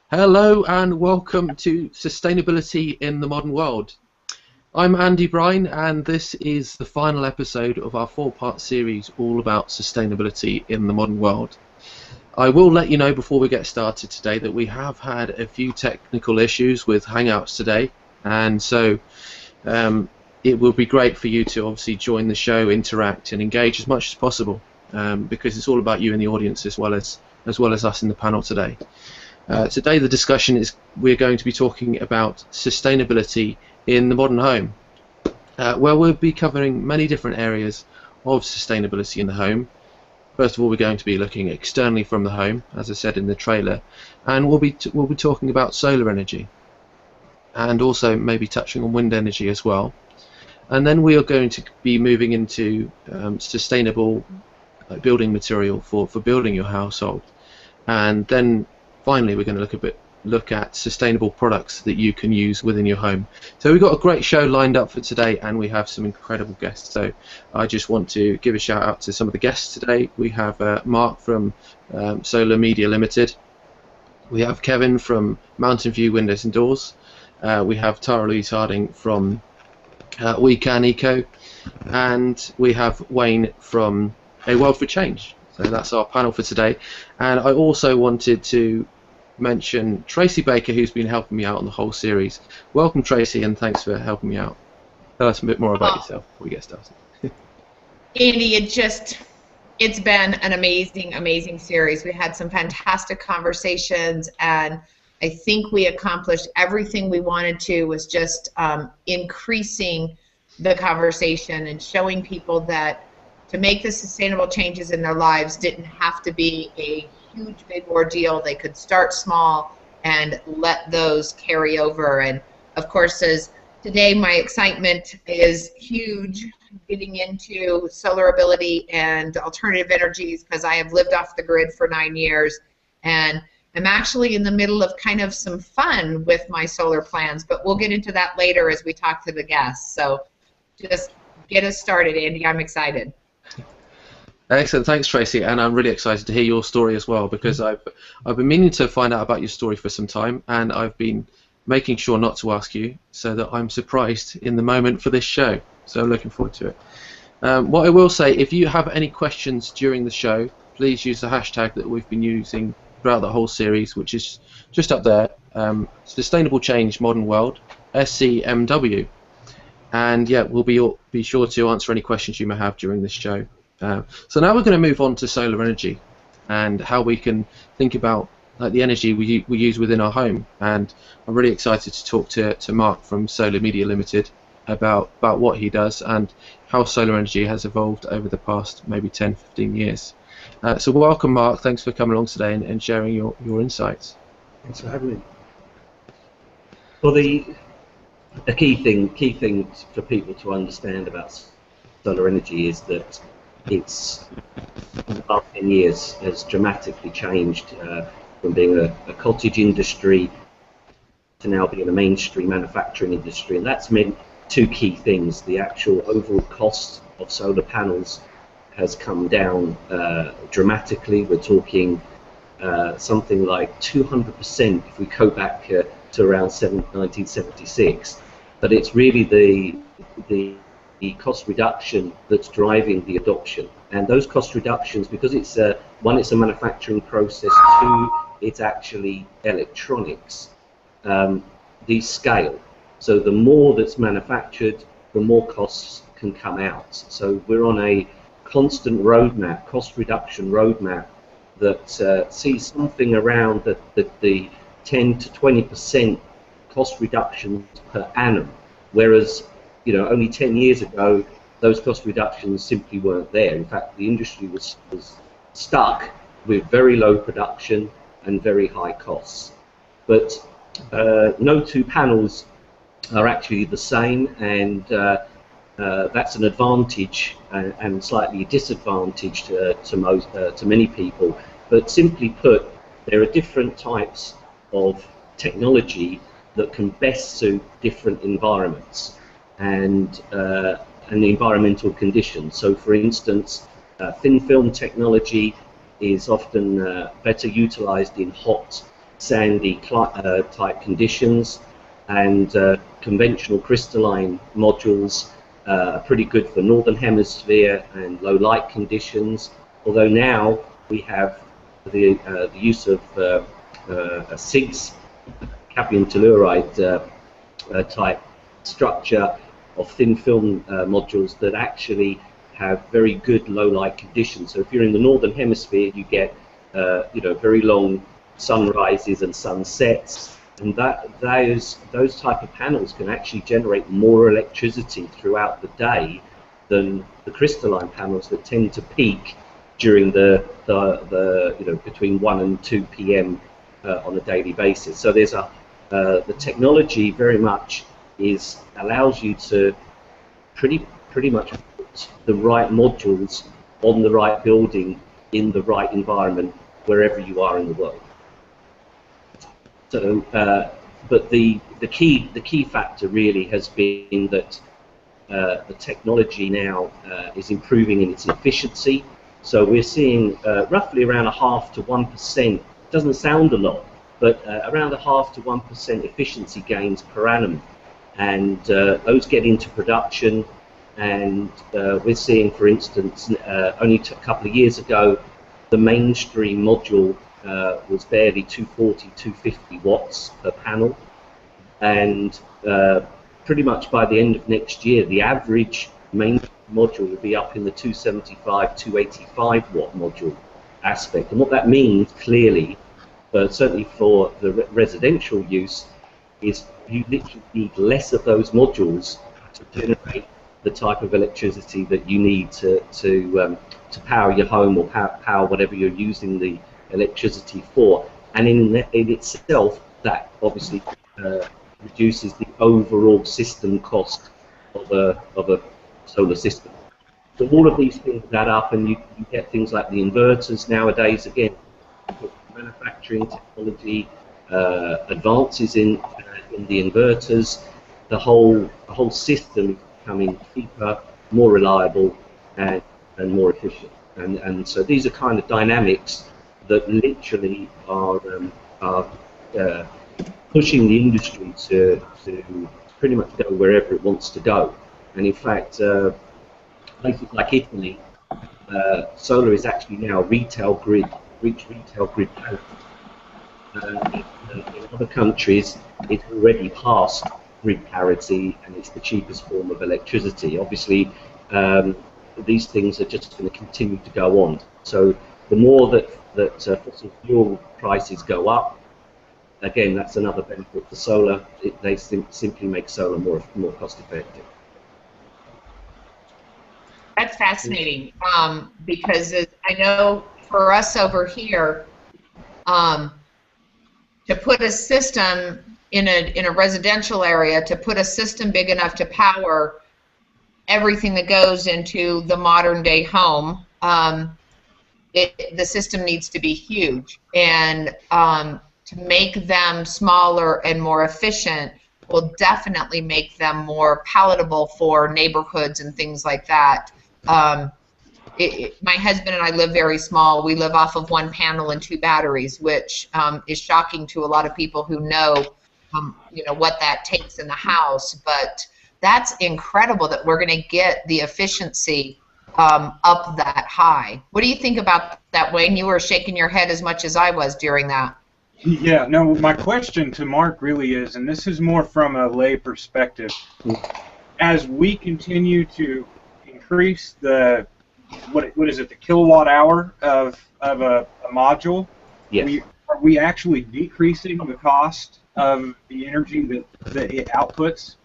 Hello and welcome to Sustainability in the Modern World. I'm Andy Brine and this is the final episode of our four-part series all about sustainability in the modern world. I will let you know before we get started today that we have had a few technical issues with Hangouts today, and so it will be great for you to obviously join the show, interact and engage as much as possible, because it's all about you in the audience as well as us in the panel today. Today the discussion is we're going to be talking about sustainability in the modern home, where we'll be covering many different areas of sustainability in the home. First of all, we're going to be looking externally from the home, as I said in the trailer, and we'll be talking about solar energy, and also maybe touching on wind energy as well. And then we are going to be moving into sustainable building material for building your household, and then finally, we're going to look at sustainable products that you can use within your home. So we've got a great show lined up for today, and we have some incredible guests. So I just want to give a shout out to some of the guests today. We have Mark from Solar Media Limited. We have Kevin from Mountain View Windows and Doors. We have Tara Louise Harding from We Can Eco, and we have Wayne from A World for Change. So that's our panel for today. And I also wanted to mention Tracy Baker, who's been helping me out on the whole series. Welcome, Tracy, and thanks for helping me out. Tell us a bit more about yourself before we get started. Andy, it's been an amazing series. We had some fantastic conversations, and I think we accomplished everything we wanted to. Was just increasing the conversation and showing people that to make the sustainable changes in their lives didn't have to be a huge big ordeal. They could start small and let those carry over. And of course, as today my excitement is huge getting into solar ability and alternative energies, because I have lived off the grid for 9 years and I'm actually in the middle of kind of some fun with my solar plans, but we'll get into that later as we talk to the guests. So just get us started, Andy. I'm excited. Excellent, thanks, Tracy, and I'm really excited to hear your story as well, because I've been meaning to find out about your story for some time, and I've been making sure not to ask you so that I'm surprised in the moment for this show. So I'm looking forward to it. What I will say, if you have any questions during the show, please use the hashtag that we've been using throughout the whole series, which is just up there, Sustainable Change Modern World, SCMW. And yeah, we'll be sure to answer any questions you may have during this show. So now we're going to move on to solar energy and how we can think about the energy we use within our home. And I'm really excited to talk to Mark from Solar Media Limited about what he does and how solar energy has evolved over the past maybe 10-15 years. So welcome, Mark. Thanks for coming along today and sharing your insights. Thanks for having me. Well, the key thing for people to understand about solar energy is that it's, in the past 10 years, has dramatically changed from being a cottage industry to now being a mainstream manufacturing industry, and that's meant two key things. The actual overall cost of solar panels has come down dramatically. We're talking something like 200% if we go back to around 1976, but it's really the cost reduction that's driving the adoption. And those cost reductions, because it's one, it's a manufacturing process, two, it's actually electronics, these scale. So the more that's manufactured, the more costs can come out. So we're on a constant roadmap, cost reduction roadmap, that sees something around the 10 to 20% cost reductions per annum, whereas only 10 years ago, those cost reductions simply weren't there. In fact, the industry was stuck with very low production and very high costs. But no two panels are actually the same, and that's an advantage and slightly a disadvantage to many people. But simply put, there are different types of technology that can best suit different environments and the environmental conditions. So, for instance, thin film technology is often better utilized in hot sandy type conditions, and conventional crystalline modules are pretty good for northern hemisphere and low light conditions. Although now we have the use of a CIGS, cadmium telluride type structure of thin film modules that actually have very good low light conditions. So if you're in the northern hemisphere, you get very long sunrises and sunsets, and those type of panels can actually generate more electricity throughout the day than the crystalline panels that tend to peak during the between 1 and 2 p.m. On a daily basis. So there's the technology very much allows you to pretty much put the right modules on the right building in the right environment wherever you are in the world. So, but the key factor really has been that the technology now is improving in its efficiency. So we're seeing roughly around 0.5 to 1%. Doesn't sound a lot, but around 0.5 to 1% efficiency gains per annum, and those get into production. And we're seeing, for instance, only a couple of years ago, the mainstream module was barely 240, 250 watts per panel, and pretty much by the end of next year, the average main module will be up in the 275, 285 watt module aspect. And what that means, clearly, certainly for the residential use, is you literally need less of those modules to generate the type of electricity that you need to power your home or power whatever you're using the electricity for. And in itself, that obviously reduces the overall system cost of a solar system. So all of these things add up, and you get things like the inverters nowadays. Again, manufacturing technology advances in the inverters. The whole system is becoming cheaper, more reliable, and more efficient. And so these are kind of dynamics that literally are pushing the industry to pretty much go wherever it wants to go. And in fact, places like Italy, solar is actually now retail grid parity. In other countries, it's already past grid parity, and it's the cheapest form of electricity. Obviously, these things are just going to continue to go on. So the more that fossil fuel prices go up, again, that's another benefit for solar. They simply make solar more cost effective. That's fascinating, because I know for us over here, to put a system in a residential area, to put a system big enough to power everything that goes into the modern day home, the system needs to be huge, and to make them smaller and more efficient will definitely make them more palatable for neighborhoods and things like that. My husband and I live very small. We live off of 1 panel and 2 batteries, which is shocking to a lot of people who know, what that takes in the house. But that's incredible that we're going to get the efficiency up that high. What do you think about that, Wayne? You were shaking your head as much as I was during that. Yeah, no, my question to Mark really is, and this is more from a lay perspective, as we continue to increase the, what is it, the kilowatt hour of a module, yes. Are we actually decreasing the cost of the energy that it outputs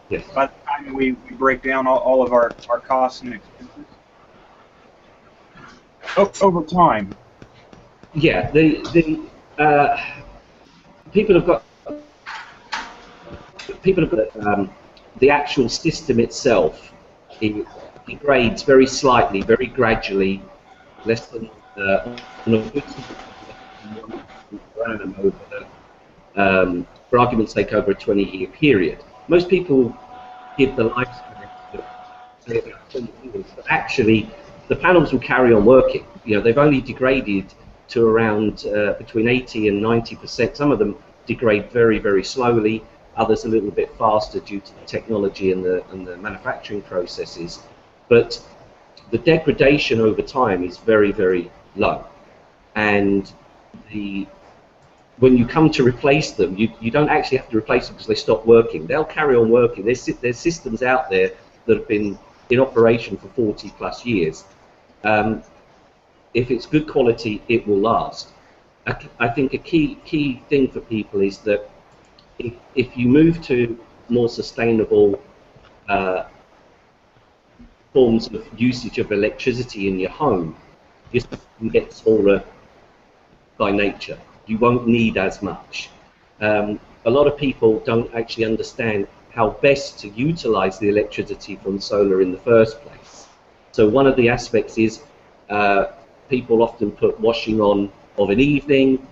Yes. by the time we break down all of our costs and expenses? Over time. Yeah, people have got the actual system itself. It degrades very slightly, very gradually, less than for argument's sake, over a 20-year period. Most people give the lifespan to say about 20 years, but actually the panels will carry on working. They've only degraded to around between 80 and 90%. Some of them degrade very, very slowly, others a little bit faster due to the technology and the manufacturing processes. But the degradation over time is very, very low. And when you come to replace them, you don't actually have to replace them because they stop working. They'll carry on working. There's systems out there that have been in operation for 40 plus years. If it's good quality, it will last. I think a key thing for people is that if you move to more sustainable forms of usage of electricity in your home, you can get smaller by nature. You won't need as much. A lot of people don't actually understand how best to utilize the electricity from solar in the first place. So one of the aspects is people often put washing on of an evening,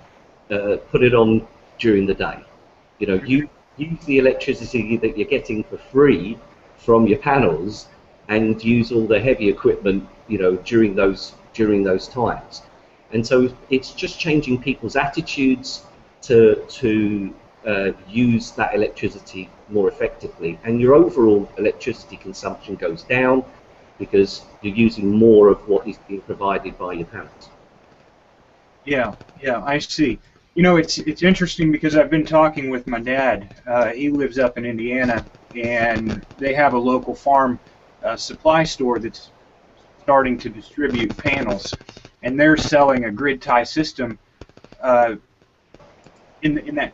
put it on during the day. You know, you use the electricity that you're getting for free from your panels and use all the heavy equipment, you know, during those times. And so it's just changing people's attitudes to use that electricity more effectively, and your overall electricity consumption goes down because you're using more of what is being provided by your panels. Yeah, I see. You know, it's interesting because I've been talking with my dad. He lives up in Indiana, and they have a local farm supply store that's starting to distribute panels, and they're selling a grid tie system in that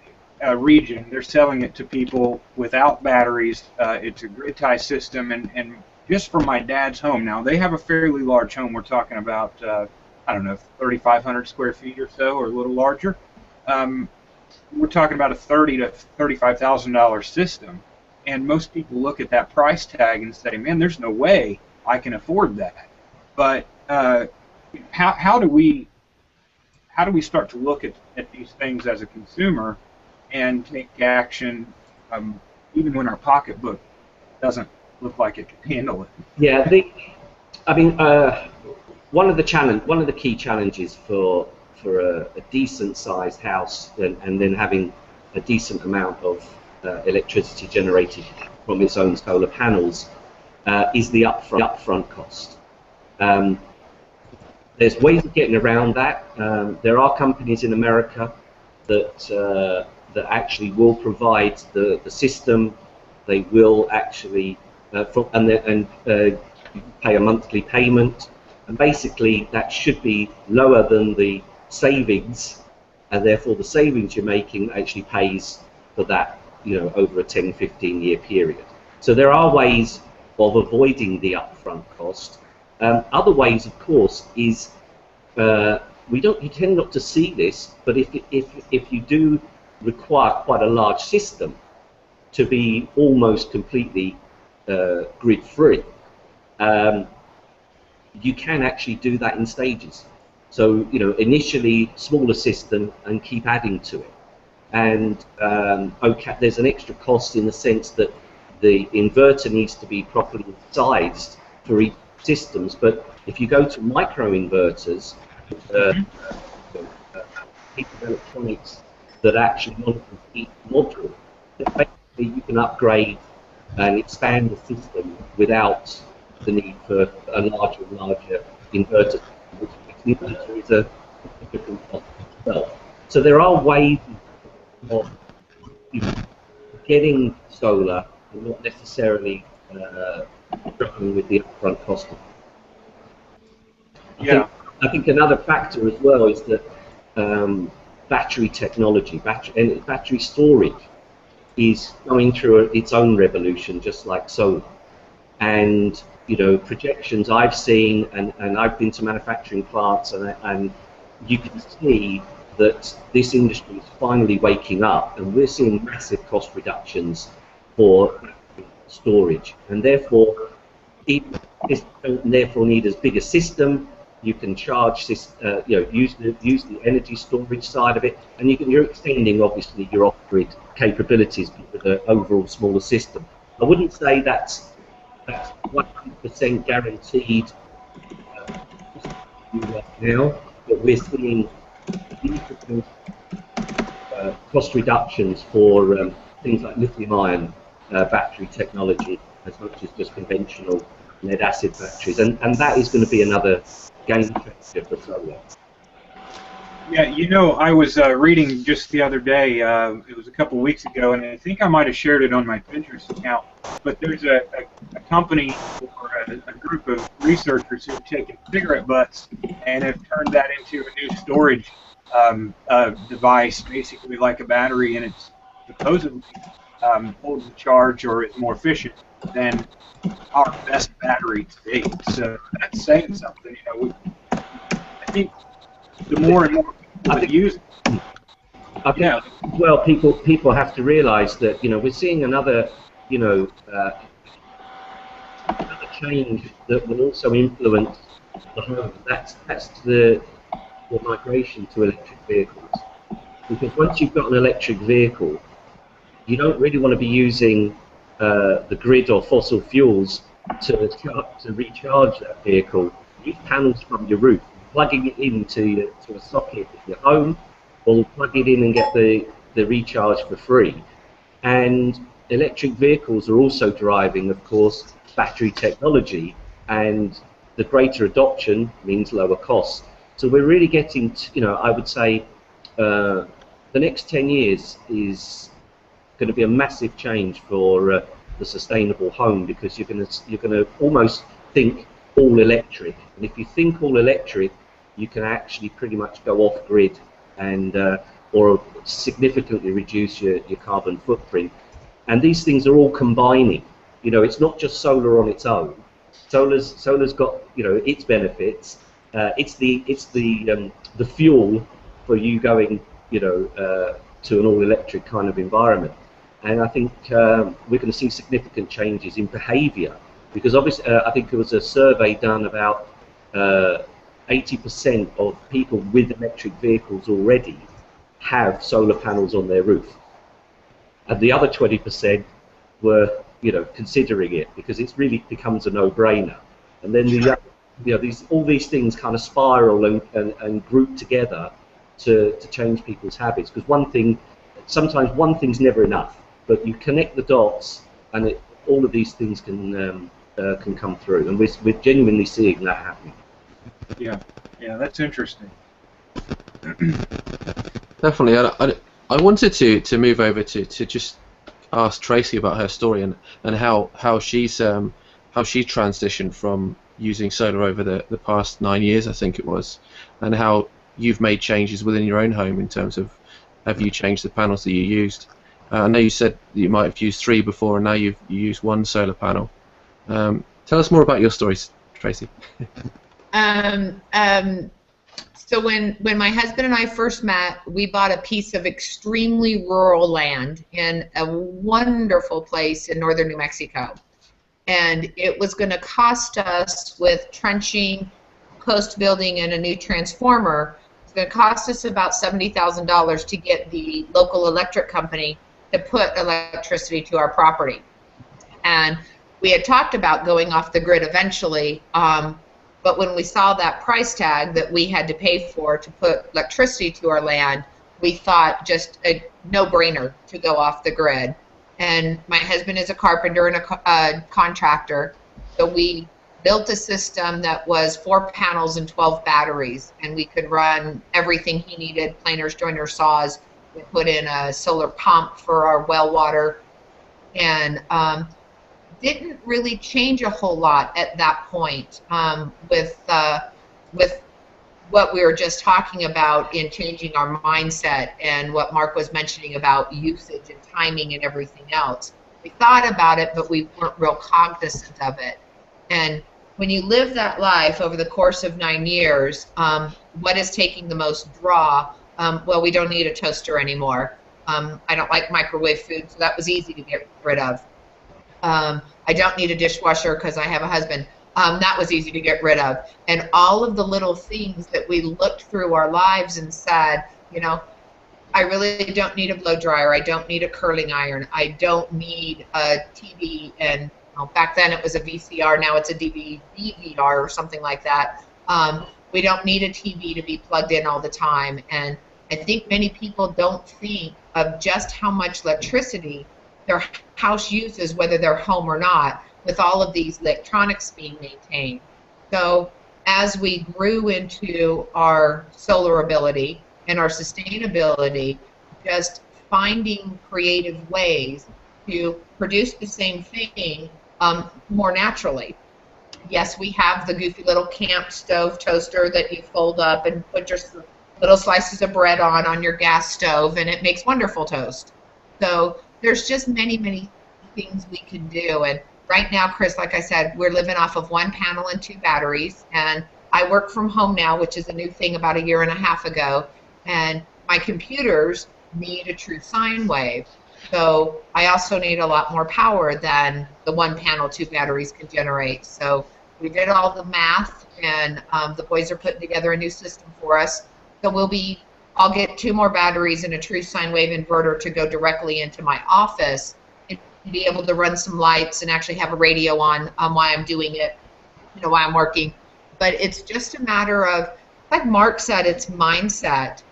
region. They're selling it to people without batteries. It's a grid tie system, and just for my dad's home. Now, they have a fairly large home. We're talking about, I don't know, 3,500 square feet or so, or a little larger. We're talking about a $30,000 to $35,000 system, and most people look at that price tag and say, man, there's no way I can afford that. But how do we start to look at these things as a consumer and take action, even when our pocketbook doesn't look like it can handle it? Yeah, I mean, one of the key challenges for a decent sized house and then having a decent amount of electricity generated from its own solar panels is the upfront cost. There's ways of getting around that. There are companies in America that actually will provide the system. They will actually pay a monthly payment, and basically that should be lower than the savings, and therefore the savings you're making actually pays for that, you know, over a 10-15 year period. So there are ways of avoiding the upfront cost. Other ways, of course, is you tend not to see this, but if you do require quite a large system to be almost completely grid free, you can actually do that in stages. So, you know, initially smaller system and keep adding to it. And okay, there's an extra cost in the sense that the inverter needs to be properly sized for each systems. But if you go to micro inverters, piece of electronics that actually monitor each module, then basically you can upgrade and expand the system without the need for a larger and larger inverter, which the inverter is a significant cost itself. So there are ways of getting solar and not necessarily struggling with the upfront cost. I think another factor as well is that battery technology, battery storage is going through its own revolution, just like solar. And you know, projections I've seen, and I've been to manufacturing plants, and you can see that this industry is finally waking up, and we're seeing massive cost reductions for storage, and therefore it don't therefore need as big a system. You can charge this, you know, use the energy storage side of it, and you're extending obviously your off-grid capabilities with an overall smaller system. I wouldn't say that's 100% guaranteed right now, but we're seeing significant cost reductions for things like lithium-ion battery technology, as much as just conventional lead-acid batteries, and that is going to be another game changer for solar. Yeah, you know, I was reading just the other day, it was a couple of weeks ago, and I think I might have shared it on my Pinterest account, but there's a company or a group of researchers who've taken cigarette butts and have turned that into a new storage device, basically like a battery, and it's supposedly holds the charge or is more efficient than our best battery to date. So that's saying something. You know, I think the more and more people that use it, I think, well, people have to realise that, you know, we're seeing another, you know, another change that will also influence the home. That's the migration to electric vehicles. Because once you've got an electric vehicle, you don't really want to be using the grid or fossil fuels to recharge that vehicle. You use panels from your roof, plugging it into a socket in your home, or plug it in and get the recharge for free. And electric vehicles are also driving, of course, battery technology, and the greater adoption means lower costs. So we're really getting, you know, I would say the next 10 years is going to be a massive change for the sustainable home, because you're going to almost think all electric, and if you think all electric, you can actually pretty much go off grid and or significantly reduce your carbon footprint. And these things are all combining. You know, it's not just solar on its own. Solar's got, you know, its benefits. It's the fuel for you going, you know, to an all-electric kind of environment. And I think we're going to see significant changes in behaviour, because obviously I think there was a survey done about 80% of people with electric vehicles already have solar panels on their roof, and the other 20% were, you know, considering it, because it really becomes a no-brainer. And then the, you know, all these things kind of spiral and group together to change people's habits. Because sometimes one thing's never enough, but you connect the dots, and all of these things can come through, and we're genuinely seeing that happening. yeah, that's interesting. Definitely. I wanted to move over to just ask Tracy about her story and how she transitioned from using solar over the past 9 years, I think it was, and how you've made changes within your own home in terms of, have you changed the panels that you used? I know you said you might have used 3 before, and now you use 1 solar panel. Tell us more about your stories, Tracy. So when my husband and I first met, we bought a piece of extremely rural land in a wonderful place in northern New Mexico. And it was going to cost us, with trenching, post building, and a new transformer, it's going to cost us about $70,000 to get the local electric company to put electricity to our property. And we had talked about going off the grid eventually, but when we saw that price tag that we had to pay for to put electricity to our land, we thought just a no-brainer to go off the grid. And my husband is a carpenter and a contractor, so we built a system that was 4 panels and 12 batteries, and we could run everything he needed: planers, joiners, saws. We put in a solar pump for our well water, and didn't really change a whole lot at that point with what we were just talking about in changing our mindset, and what Mark was mentioning about usage and timing and everything else. We thought about it, but we weren't real cognizant of it. And when you live that life over the course of 9 years, what is taking the most draw? Well, we don't need a toaster anymore. I don't like microwave food, so that was easy to get rid of. I don't need a dishwasher because I have a husband. That was easy to get rid of. And all of the little things that we looked through our lives and said, you know, I really don't need a blow dryer. I don't need a curling iron. I don't need a TV. And back then it was a VCR. Now it's a DVD or something like that. We don't need a TV to be plugged in all the time. And I think many people don't think of just how much electricity their house uses, whether they're home or not, with all of these electronics being maintained. So as we grew into our solar ability and our sustainability, just finding creative ways to produce the same thing more naturally. Yes, we have the goofy little camp stove toaster that you fold up and put your little slices of bread on your gas stove, and it makes wonderful toast. So there's just many, many things we can do. And right now, Chris, like I said, we're living off of 1 panel and 2 batteries. And I work from home now, which is a new thing about 1.5 years ago. And my computers need a true sine wave. So I also need a lot more power than the 1 panel, 2 batteries can generate. So we did all the math, and the boys are putting together a new system for us. So I'll get 2 more batteries and a true sine wave inverter to go directly into my office and be able to run some lights and actually have a radio on while I'm doing it, while I'm working. But it's just a matter of, like Mark said, it's mindset.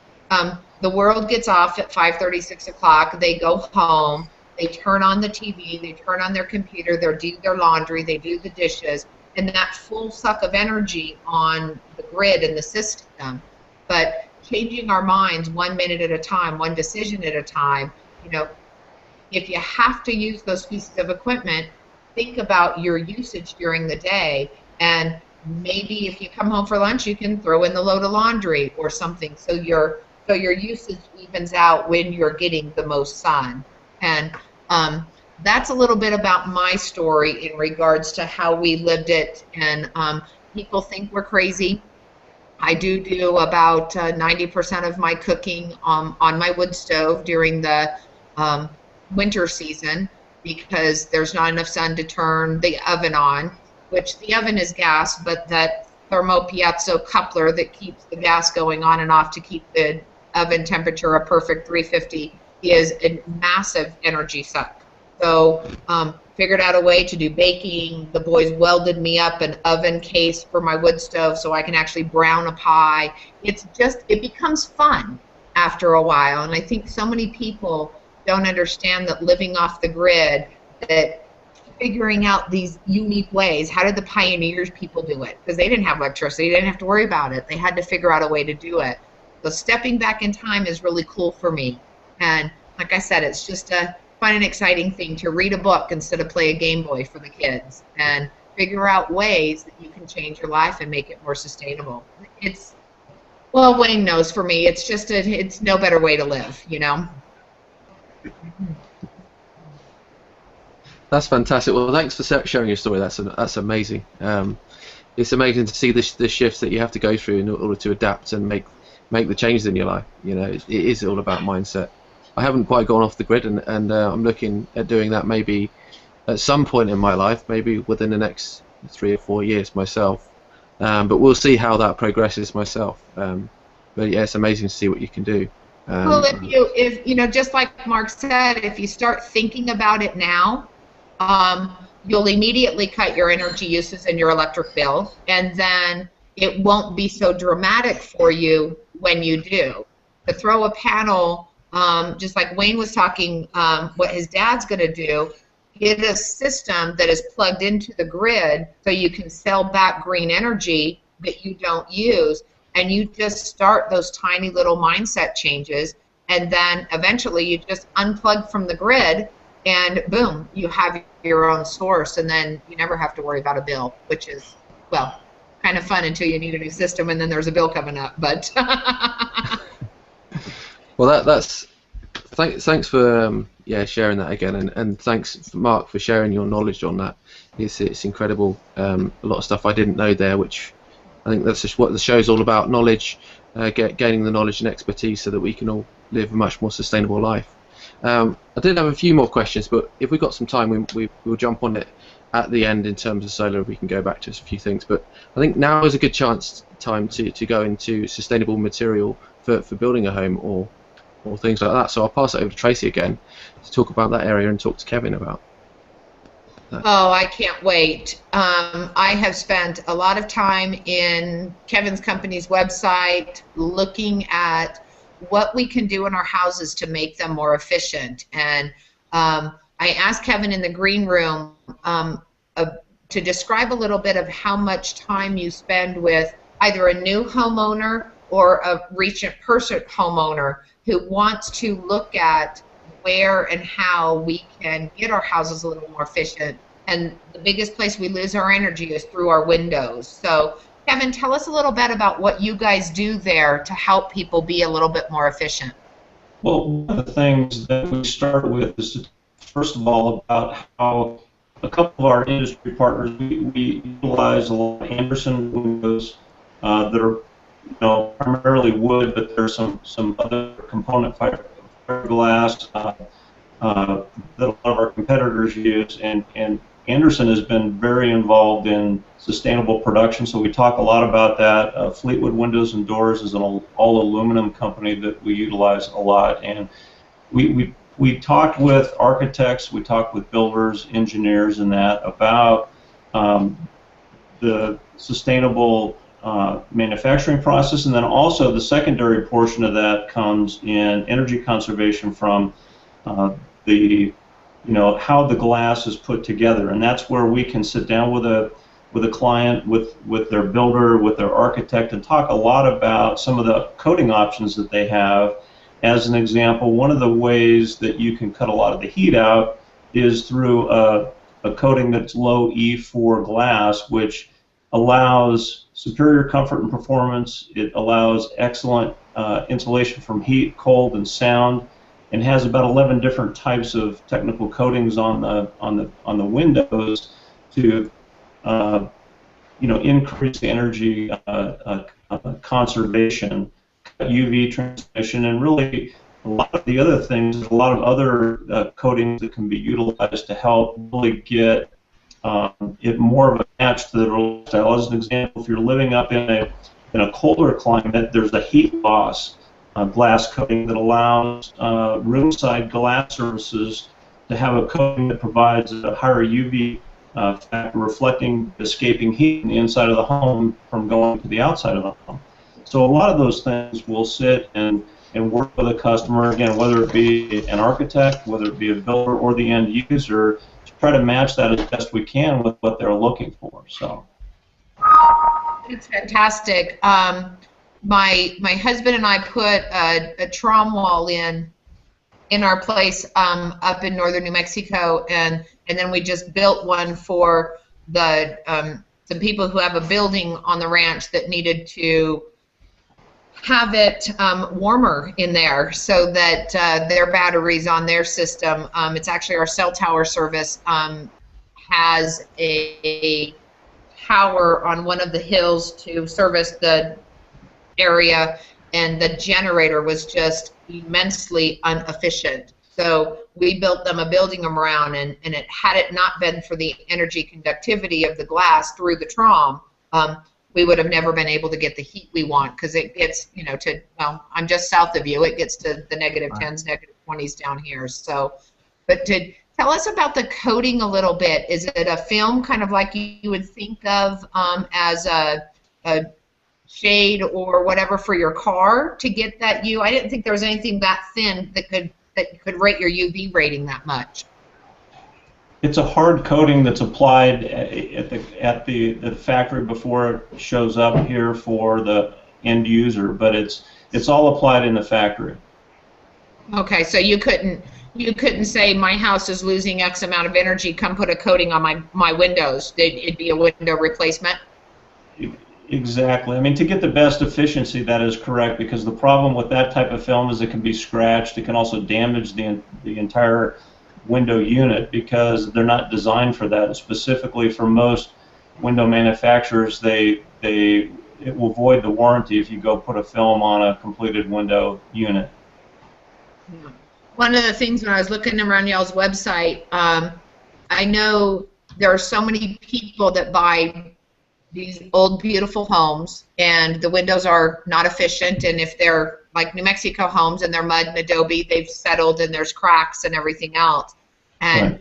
The world gets off at 5:30, 6 o'clock. They go home. They turn on the TV. They turn on their computer. They do their laundry. They do the dishes. And that full suck of energy on the grid and the system. But changing our minds 1 minute at a time, 1 decision at a time, if you have to use those pieces of equipment, think about your usage during the day. And maybe if you come home for lunch, you can throw in the load of laundry or something, so your usage evens out when you're getting the most sun. And that's a little bit about my story in regards to how we lived it. And people think we're crazy. I do about 90% of my cooking on my wood stove during the winter season, because there's not enough sun to turn the oven on, which the oven is gas, but that thermopiezo coupler that keeps the gas going on and off to keep the oven temperature a perfect 350 is a massive energy suck. So figured out a way to do baking. The boys welded me up an oven case for my wood stove so I can actually brown a pie. It becomes fun after a while. And I think so many people don't understand that living off the grid, that figuring out these unique ways. How did the pioneers people do it? Because they didn't have electricity. They didn't have to worry about it. They had to figure out a way to do it. So stepping back in time is really cool for me. And like I said, it's just a fun and exciting thing to read a book instead of play a Game Boy for the kids, and figure out ways that you can change your life and make it more sustainable. Well, Wayne knows, for me, it's no better way to live, That's fantastic. Well, thanks for sharing your story. That's amazing. It's amazing to see the shifts that you have to go through in order to adapt and make the changes in your life. It is all about mindset. I haven't quite gone off the grid, and I'm looking at doing that maybe at some point in my life, maybe within the next 3 or 4 years myself. But we'll see how that progresses myself. But yeah, it's amazing to see what you can do. Well, if just like Mark said, if you start thinking about it now, you'll immediately cut your energy uses and your electric bill, and then it won't be so dramatic for you when you do. To throw a panel, just like Wayne was talking, what his dad's going to do, get a system that is plugged into the grid so you can sell back green energy that you don't use, and you just start those tiny little mindset changes, and then eventually you just unplug from the grid, and boom, you have your own source, and then you never have to worry about a bill, which is, well, kind of fun until you need a new system and then there's a bill coming up. But well, thanks for sharing that again, and thanks, Mark, for sharing your knowledge on that. It's incredible. A lot of stuff I didn't know there, which I think that's just what the show's all about: knowledge, gaining the knowledge and expertise so that we can all live a much more sustainable life. I did have a few more questions, but if we've got some time, we'll jump on it at the end in terms of solar. We can go back to a few things, but I think now is a good time to go into sustainable material for building a home or things like that. So I'll pass it over to Tracy again to talk about that area and talk to Kevin about. Oh, I can't wait. I have spent a lot of time in Kevin's company's website looking at what we can do in our houses to make them more efficient. And I asked Kevin in the green room to describe a little bit of how much time you spend with either a new homeowner or a recent person homeowner who wants to look at where and how we can get our houses a little more efficient. And the biggest place we lose our energy is through our windows. So, Kevin, tell us a little bit about what you guys do there to help people be a little bit more efficient. Well, one of the things that we start with is, first of all, about how a couple of our industry partners, we utilize a lot of Anderson windows that are, primarily wood, but there's some other component fiberglass that a lot of our competitors use, and Anderson has been very involved in sustainable production, so we talk a lot about that. Fleetwood Windows and Doors is an all aluminum company that we utilize a lot, and we talked with architects, we talked with builders, engineers, and that about the sustainable manufacturing process, and then also the secondary portion of that comes in energy conservation from how the glass is put together, and that's where we can sit down with a client, with their builder, with their architect, and talk a lot about some of the coating options that they have. As an example, one of the ways that you can cut a lot of the heat out is through a coating that's low E4 glass, which allows superior comfort and performance. It allows excellent insulation from heat, cold, and sound, and has about 11 different types of technical coatings on the windows to increase the energy conservation, UV transmission, and really a lot of the other things. There's a lot of other coatings that can be utilized to help really get it more of a match to the lifestyle. As an example, if you're living up in a colder climate, there's a heat loss glass coating that allows room-side glass surfaces to have a coating that provides a higher UV factor, reflecting escaping heat in the inside of the home from going to the outside of the home. So a lot of those things will sit and work with a customer, again, whether it be an architect, whether it be a builder, or the end user, to try to match that as best we can with what they're looking for. So it's fantastic. My husband and I put a trom wall in our place up in northern New Mexico, and then we just built one for the some people who have a building on the ranch that needed to have it warmer in there so that their batteries on their system, it's actually our cell tower service, has a tower on one of the hills to service the area, and the generator was just immensely inefficient. So we built them a building around, and it, had it not been for the energy conductivity of the glass through the trom, we would have never been able to get the heat we want, because it gets, I'm just south of you, it gets to the -10s, -20s down here. So, but to tell us about the coating a little bit. Is it a film kind of like you would think of as a shade or whatever for your car to get that I didn't think there was anything that thin that could rate your UV rating that much. it's a hard coating that's applied at the factory before it shows up here for the end user, but it's all applied in the factory. Okay, so you couldn't say my house is losing X amount of energy, come put a coating on my windows. It'd be a window replacement? Exactly. I mean, to get the best efficiency, that is correct, because the problem with that type of film is it can be scratched. It can also damage the entire window unit because they're not designed for that. And specifically for most window manufacturers, it will void the warranty if you go put a film on a completed window unit. One of the things when I was looking around y'all's website, I know there are so many people that buy these old beautiful homes and the windows are not efficient, and if they're like New Mexico homes and they're mud and adobe, they've settled and there's cracks and everything else. And Right.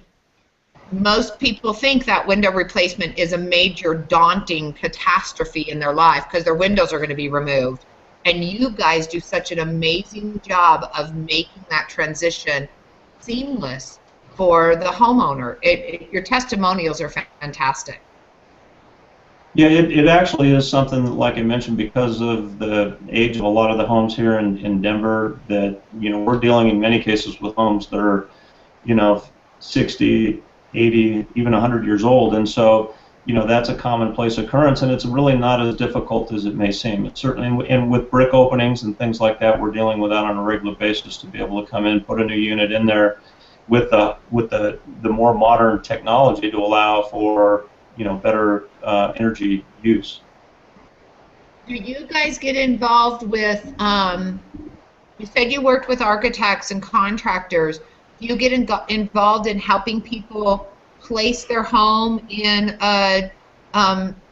most people think that window replacement is a major daunting catastrophe in their life because their windows are going to be removed. And you guys do such an amazing job of making that transition seamless for the homeowner. Your testimonials are fantastic. Yeah, it actually is something that, like I mentioned, because of the age of a lot of the homes here in Denver, that, you know, we're dealing in many cases with homes that are, you know, 60, 80, even 100 years old, and so, you know, that's a commonplace occurrence, and it's really not as difficult as it may seem. It's certainly, and with brick openings and things like that, we're dealing with that on a regular basis to be able to come in, put a new unit in there with the more modern technology to allow for, you know, better energy use. Do you guys get involved with, you said you worked with architects and contractors. Do you get involved in helping people place their home in a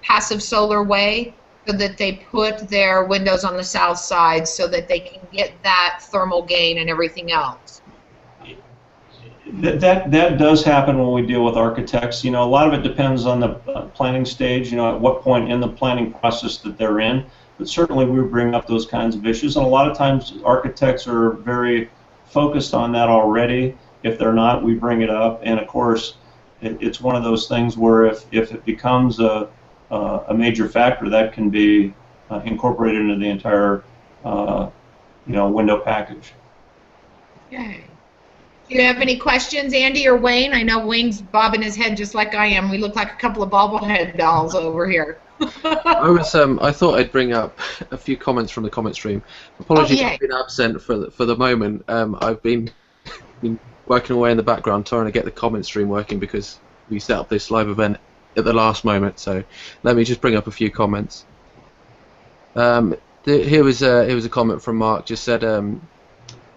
passive solar way so that they put their windows on the south side so that they can get that thermal gain and everything else? That does happen when we deal with architects. You know, a lot of it depends on the planning stage, you know, at what point in the planning process that they're in. But certainly we bring up those kinds of issues, and a lot of times architects are very focused on that already. If they're not, we bring it up, and of course it's one of those things where if it becomes a major factor, that can be incorporated into the entire you know, window package. Okay. Do you have any questions, Andy or Wayne? I know Wayne's bobbing his head just like I am. We look like a couple of bobblehead dolls over here. I thought I'd bring up a few comments from the comment stream. Apologies, I've been absent for the moment. I've been working away in the background trying to get the comment stream working because we set up this live event at the last moment. So let me just bring up a few comments. Here was a comment from Mark. Just said,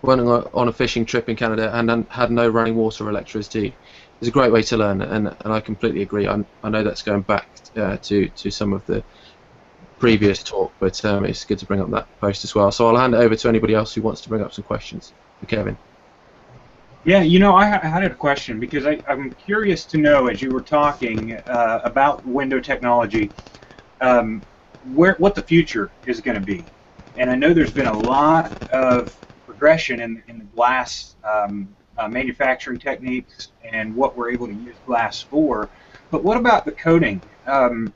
went on a fishing trip in Canada and had no running water or electricity. It's a great way to learn, and I completely agree. I know that's going back to some of the previous talk, but it's good to bring up that post as well. So I'll hand it over to anybody else who wants to bring up some questions. Kevin. Yeah, you know, I had a question because I'm curious to know, as you were talking about window technology, what the future is going to be. And I know there's been a lot of progression in the glass manufacturing techniques and what we're able to use glass for. But what about the coating? Do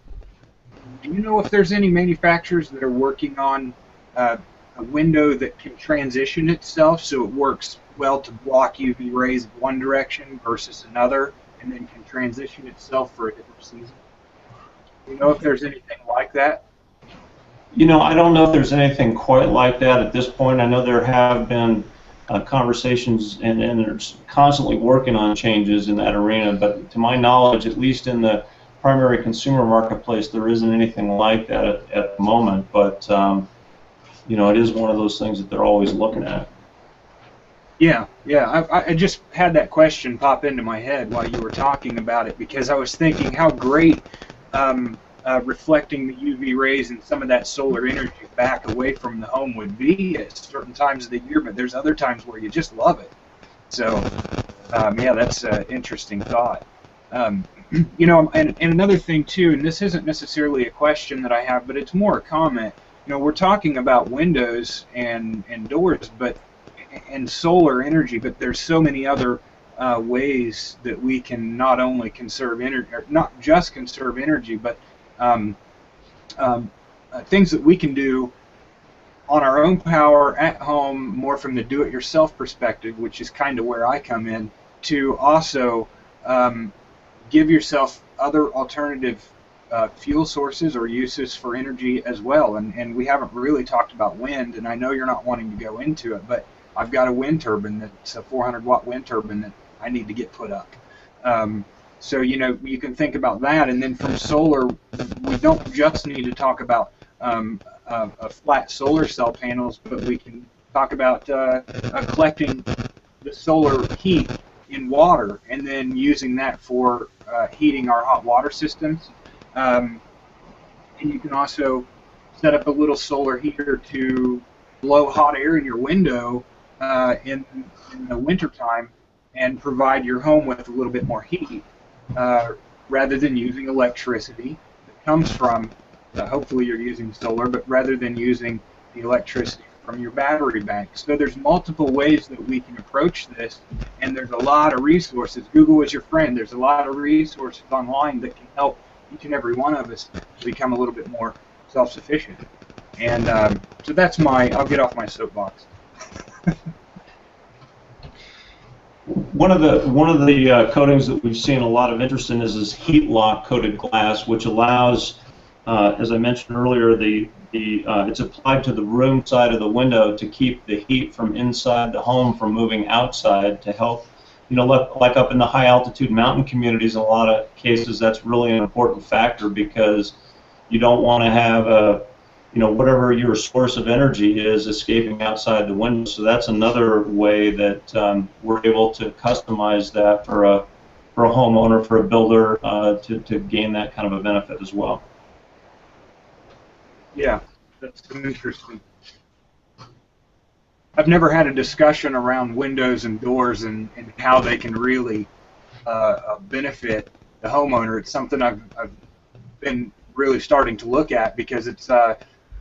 you know if there's any manufacturers that are working on a window that can transition itself so it works well to block UV rays one direction versus another, and then can transition itself for a different season? Do you know if there's anything like that? You know, I don't know if there's anything quite like that at this point. I know there have been conversations, and they're constantly working on changes in that arena, but to my knowledge, at least in the primary consumer marketplace, there isn't anything like that at the moment. But you know, it is one of those things that they're always looking at. Yeah. I just had that question pop into my head while you were talking about it, because I was thinking how great reflecting the UV rays and some of that solar energy back away from the home would be at certain times of the year, but there's other times where you just love it. So, yeah, that's an interesting thought. You know, and another thing too, and this isn't necessarily a question that I have, but it's more a comment. You know, we're talking about windows and doors, but and solar energy, but there's so many other ways that we can not only conserve energy, or not just conserve energy, but things that we can do on our own power at home, more from the do-it-yourself perspective, which is kind of where I come in, to also give yourself other alternative fuel sources or uses for energy as well. And we haven't really talked about wind, and I know you're not wanting to go into it, but I've got a wind turbine that's a 400-watt wind turbine that I need to get put up. So, you know, you can think about that. And then from solar, we don't just need to talk about flat solar cell panels, but we can talk about collecting the solar heat in water and then using that for heating our hot water systems. And you can also set up a little solar heater to blow hot air in your window in the wintertime and provide your home with a little bit more heat. rather than using electricity that comes from, hopefully you're using solar, but rather than using the electricity from your battery bank. So there's multiple ways that we can approach this, and there's a lot of resources. Google is your friend. There's a lot of resources online that can help each and every one of us become a little bit more self-sufficient. And so that's I'll get off my soapbox. One of the coatings that we've seen a lot of interest in is this heat lock coated glass, which allows, as I mentioned earlier, it's applied to the room side of the window to keep the heat from inside the home from moving outside, to help, like up in the high altitude mountain communities, in a lot of cases that's really an important factor, because you don't want to have whatever your source of energy is escaping outside the window. So that's another way that we're able to customize that for a homeowner, for a builder, to gain that kind of a benefit as well. Yeah, that's interesting. I've never had a discussion around windows and doors and how they can really benefit the homeowner. It's something I've been really starting to look at, because it's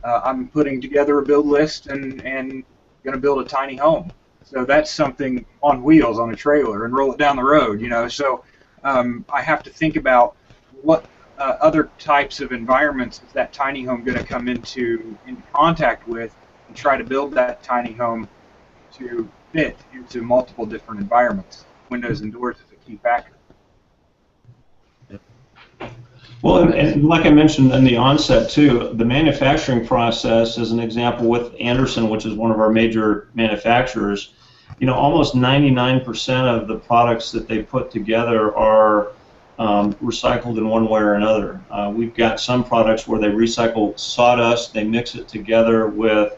I'm putting together a build list and going to build a tiny home. So that's something on wheels on a trailer and roll it down the road, So I have to think about what other types of environments is that tiny home going to come into contact with, and try to build that tiny home to fit into multiple different environments. Windows and doors is a key factor. Well, and like I mentioned in the onset too, the manufacturing process, as an example with Anderson, which is one of our major manufacturers, almost 99% of the products that they put together are recycled in one way or another. We've got some products where they recycle sawdust, they mix it together with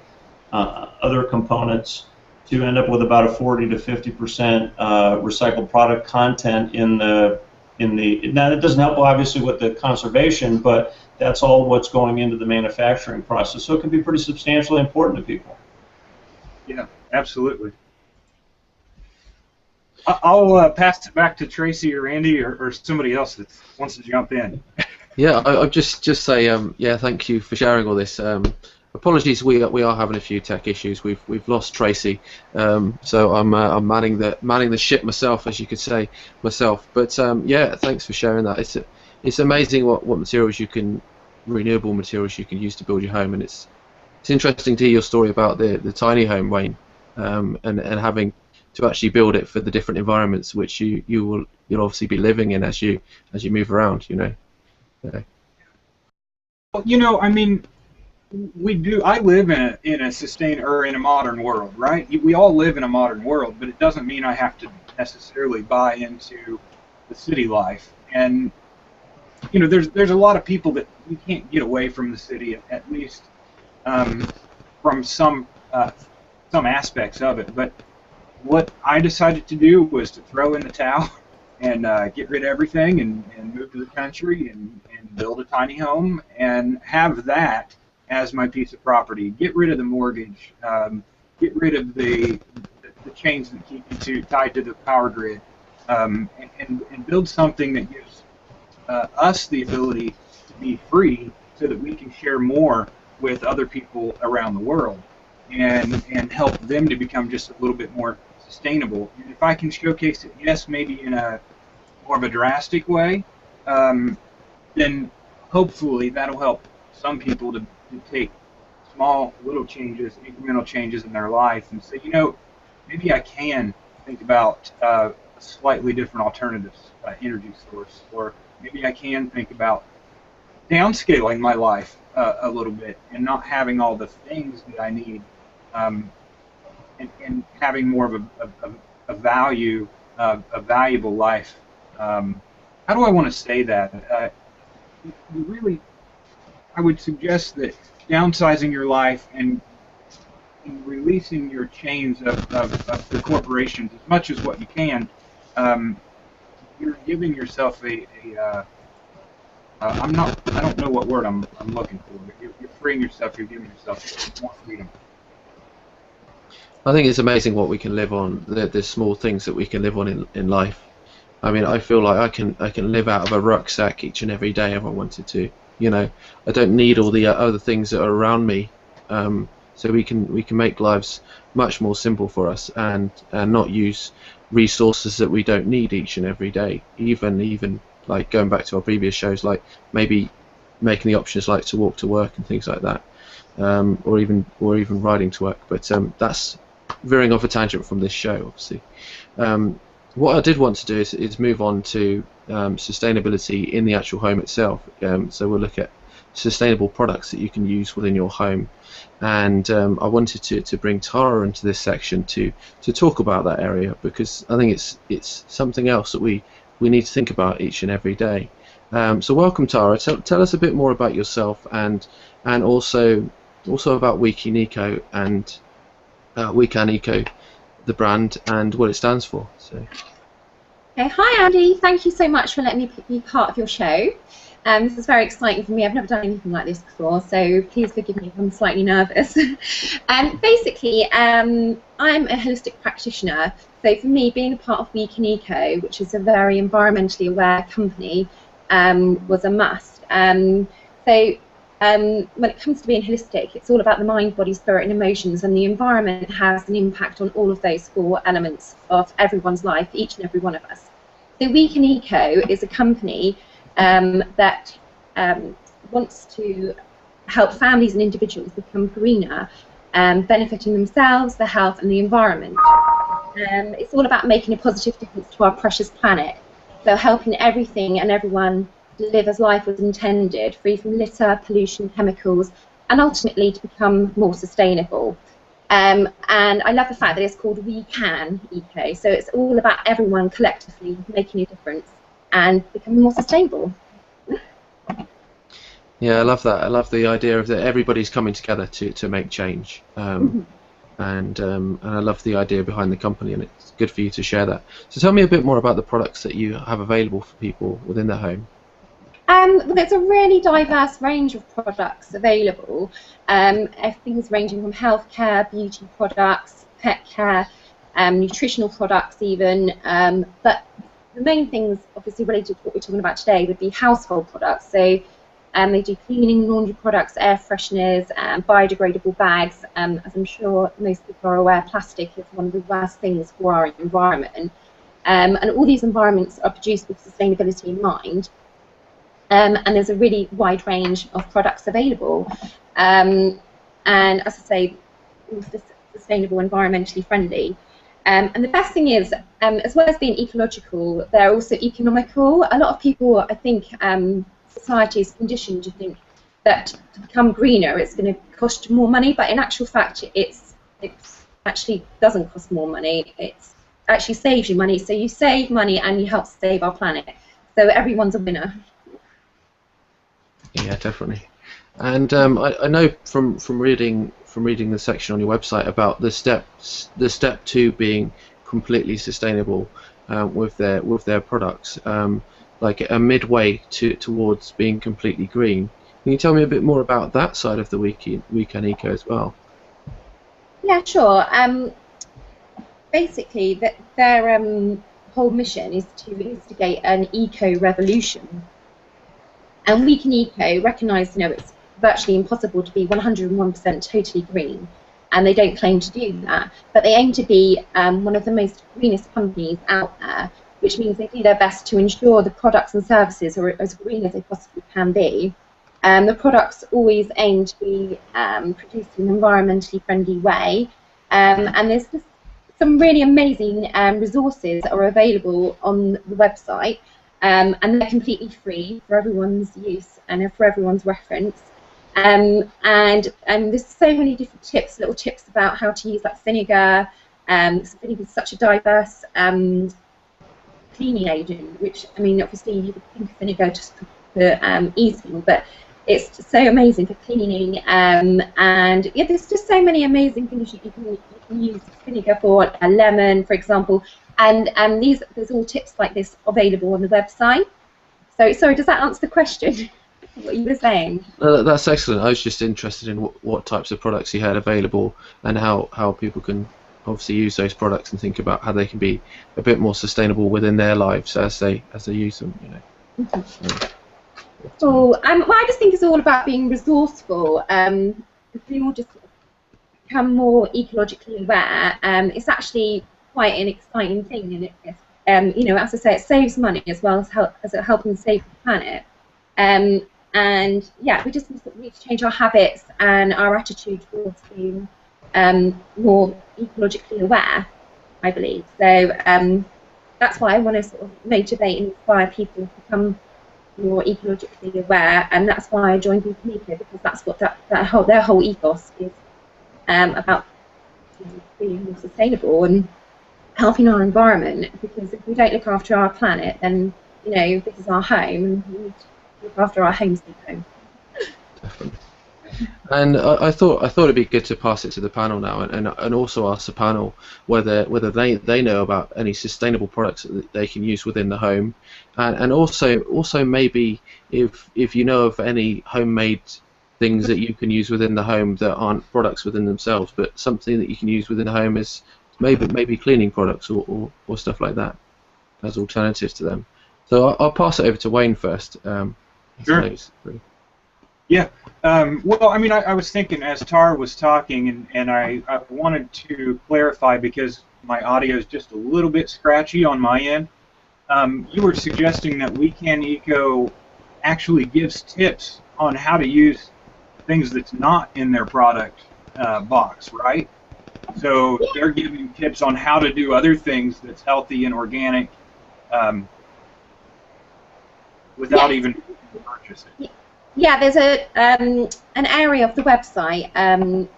other components to end up with about a 40 to 50% recycled product content in the now it doesn't help obviously with the conservation, but that's all what's going into the manufacturing process. So it can be pretty substantially important to people. Yeah, absolutely. I'll pass it back to Tracy or Andy or somebody else that wants to jump in. Yeah, I'll just say yeah, thank you for sharing all this. Apologies, we are having a few tech issues. We've lost Tracy, so I'm manning the ship myself, as you could say myself. But yeah, thanks for sharing that. It's amazing what renewable materials you can use to build your home, and it's interesting to hear your story about the tiny home, Wayne, and having to actually build it for the different environments which you'll obviously be living in as you move around. Yeah. Well, I mean, we do. I live in a modern world, right? We all live in a modern world, but it doesn't mean I have to necessarily buy into the city life. And there's a lot of people that you can't get away from the city, at least from some aspects of it. But what I decided to do was to throw in the towel and get rid of everything and move to the country and build a tiny home and have that as my piece of property. Get rid of the mortgage. Get rid of the chains that keep you tied to the power grid, and build something that gives us the ability to be free, so that we can share more with other people around the world and help them to become just a little bit more sustainable. And if I can showcase it, yes, maybe in a more of a drastic way, then hopefully that'll help some people to take small little changes, incremental changes in their life, and say, maybe I can think about a slightly different alternative energy source, or maybe I can think about downscaling my life a little bit and not having all the things that I need, and having more of a valuable life. How do I want to say that? Really, I would suggest that downsizing your life and releasing your chains of the corporations as much as what you can, you're giving yourself I don't know what word I'm looking for, but you're freeing yourself, you're giving yourself more freedom. I think it's amazing what we can live on, the small things that we can live on in life. I mean, I feel like I can live out of a rucksack each and every day if I wanted to. You know, I don't need all the other things that are around me. So we can make lives much more simple for us, and not use resources that we don't need each and every day. Even like going back to our previous shows, like maybe making the options like to walk to work and things like that, or even riding to work. But that's veering off a tangent from this show, obviously. What I did want to do is move on to sustainability in the actual home itself. So we'll look at sustainable products that you can use within your home, and I wanted to bring Tara into this section to talk about that area, because I think it's something else that we need to think about each and every day. So welcome, Tara. Tell us a bit more about yourself, and also about We Can Eco and We Can Eco, the brand, and what it stands for. So. Okay, hi Andy, thank you so much for letting me be part of your show. This is very exciting for me. I've never done anything like this before, so please forgive me if I'm slightly nervous. Basically, I'm a holistic practitioner, so for me, being a part of We Can Eco, which is a very environmentally aware company, was a must. When it comes to being holistic, it's all about the mind, body, spirit and emotions, and the environment has an impact on all of those 4 elements of everyone's life, each and every one of us. So We Can Eco is a company that wants to help families and individuals become greener, benefiting themselves, their health and the environment. It's all about making a positive difference to our precious planet, so helping everything and everyone live as life was intended, free from litter, pollution, chemicals, and ultimately to become more sustainable. And I love the fact that it's called We Can Eco, so it's all about everyone collectively making a difference and becoming more sustainable. Yeah, I love that. I love the idea of that everybody's coming together to make change, and I love the idea behind the company, and it's good for you to share that. So tell me a bit more about the products that you have available for people within their home. Well, there's a really diverse range of products available. Everything's ranging from healthcare, beauty products, pet care, nutritional products even. But the main things, obviously related to what we're talking about today, would be household products. So they do cleaning, laundry products, air fresheners, biodegradable bags. As I'm sure most people are aware, plastic is one of the worst things for our environment. And all these environments are produced with sustainability in mind. And there's a really wide range of products available. And as I say, sustainable, environmentally friendly. And the best thing is, as well as being ecological, they're also economical. A lot of people, I think, society is conditioned to think that to become greener, it's going to cost more money, but in actual fact, it actually doesn't cost more money. It actually saves you money. So you save money and you help save our planet. So everyone's a winner. Yeah, definitely. And I know from reading the section on your website about the step 2 being completely sustainable with their products, like a midway towards being completely green. Can you tell me a bit more about that side of the We Can Eco as well? Yeah, sure. Basically, their whole mission is to instigate an eco-revolution. And We Can Eco recognise, it's virtually impossible to be 101% totally green, and they don't claim to do that. But they aim to be one of the most greenest companies out there, which means they do their best to ensure the products and services are as green as they possibly can be. The products always aim to be produced in an environmentally friendly way, and there's just some really amazing resources that are available on the website. And they're completely free for everyone's use and for everyone's reference. And there's so many different tips, little tips about how to use that vinegar. Vinegar is such a diverse cleaning agent, which, I mean, obviously you would think of vinegar just for eating, but it's so amazing for cleaning. And yeah, there's just so many amazing things you can use vinegar for, a lemon, for example. And there's all tips like this available on the website. So, sorry, does that answer the question? What you were saying? That's excellent. I was just interested in what types of products you had available and how people can obviously use those products and think about how they can be a bit more sustainable within their lives as they use them. You know. Cool. Well, I just think it's all about being resourceful. If we all just become more ecologically aware, it's actually quite an exciting thing, and you know, as I say, it saves money as well as it helping save the planet. And yeah, we just need to change our habits and our attitude towards being more ecologically aware, I believe. So that's why I want to sort of motivate and inspire people to become more ecologically aware, and that's why I joined Beacon Eco, because that's what their whole ethos is about, being more sustainable and helping our environment. Because if we don't look after our planet, then you know, this is our home, and we need to look after our home sweet home. Definitely. And I thought it'd be good to pass it to the panel now, and also ask the panel whether they know about any sustainable products that they can use within the home, and also maybe if you know of any homemade things that you can use within the home that aren't products within themselves, but something that you can use within the home is maybe cleaning products or stuff like that as alternatives to them. So I'll pass it over to Wayne first. Sure. Yeah. Well, I mean, I was thinking as Tara was talking, and I wanted to clarify because my audio is just a little bit scratchy on my end. You were suggesting that Weekend Eco actually gives tips on how to use things that's not in their product box, right? So they're giving tips on how to do other things that's healthy and organic without even purchasing. Yeah, there's an area of the website, and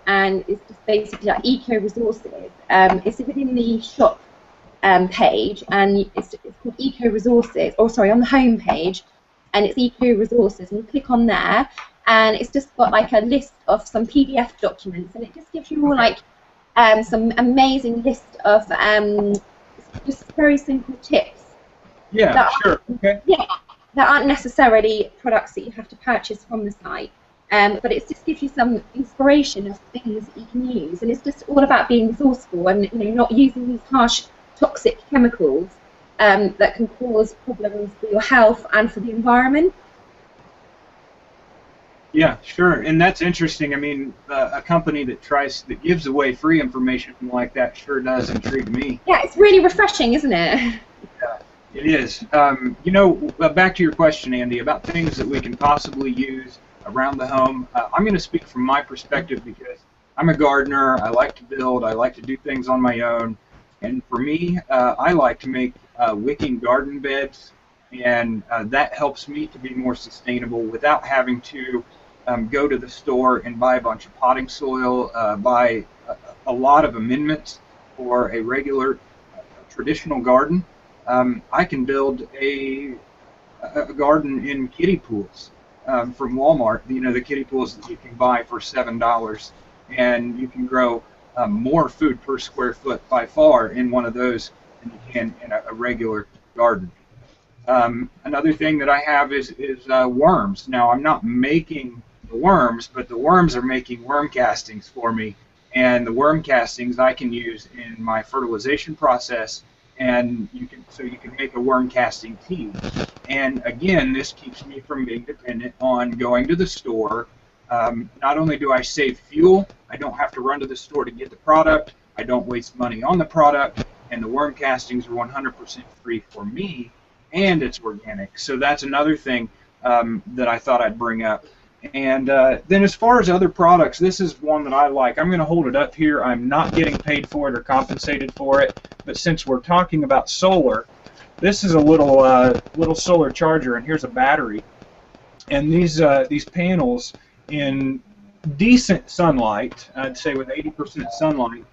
it's just basically like eco resources. It's within the shop page, and it's called eco resources. Or sorry, on the home page, and it's eco resources. And you click on there, and it's just got like a list of some PDF documents, and it just gives you all like some amazing list of just very simple tips. Yeah, sure. Okay. Yeah. There aren't necessarily products that you have to purchase from the site, but it just gives you some inspiration of things that you can use, and it's just all about being resourceful and, you know, not using these harsh, toxic chemicals that can cause problems for your health and for the environment. Yeah, sure, and that's interesting. I mean, a company that gives away free information like that sure does intrigue me. Yeah, it's really refreshing, isn't it? Yeah. It is. You know, back to your question, Andy, about things that we can possibly use around the home. I'm going to speak from my perspective because I'm a gardener. I like to build. I like to do things on my own. And for me, I like to make wicking garden beds, and that helps me to be more sustainable without having to go to the store and buy a bunch of potting soil, buy a lot of amendments for a regular traditional garden. I can build a garden in kiddie pools from Walmart. You know, the kiddie pools that you can buy for $7, and you can grow more food per square foot by far in one of those than you can in a regular garden. Another thing that I have is worms. Now, I'm not making the worms, but the worms are making worm castings for me, and the worm castings I can use in my fertilization process. And you can make a worm casting tea. And again, this keeps me from being dependent on going to the store. Not only do I save fuel, I don't have to run to the store to get the product, I don't waste money on the product, and the worm castings are 100% free for me, and it's organic. So that's another thing that I thought I'd bring up. And then as far as other products, this is one that I like. I'm going to hold it up here. I'm not getting paid for it or compensated for it, but since we're talking about solar, this is a little solar charger, and here's a battery. And these panels, in decent sunlight, I'd say with 80% sunlight,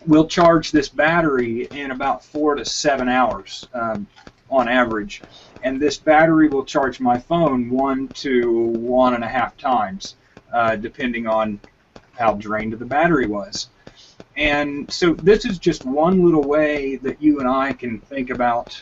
will charge this battery in about 4 to 7 hours on average. And this battery will charge my phone 1 to 1.5 times, depending on how drained the battery was. And so this is just one little way that you and I can think about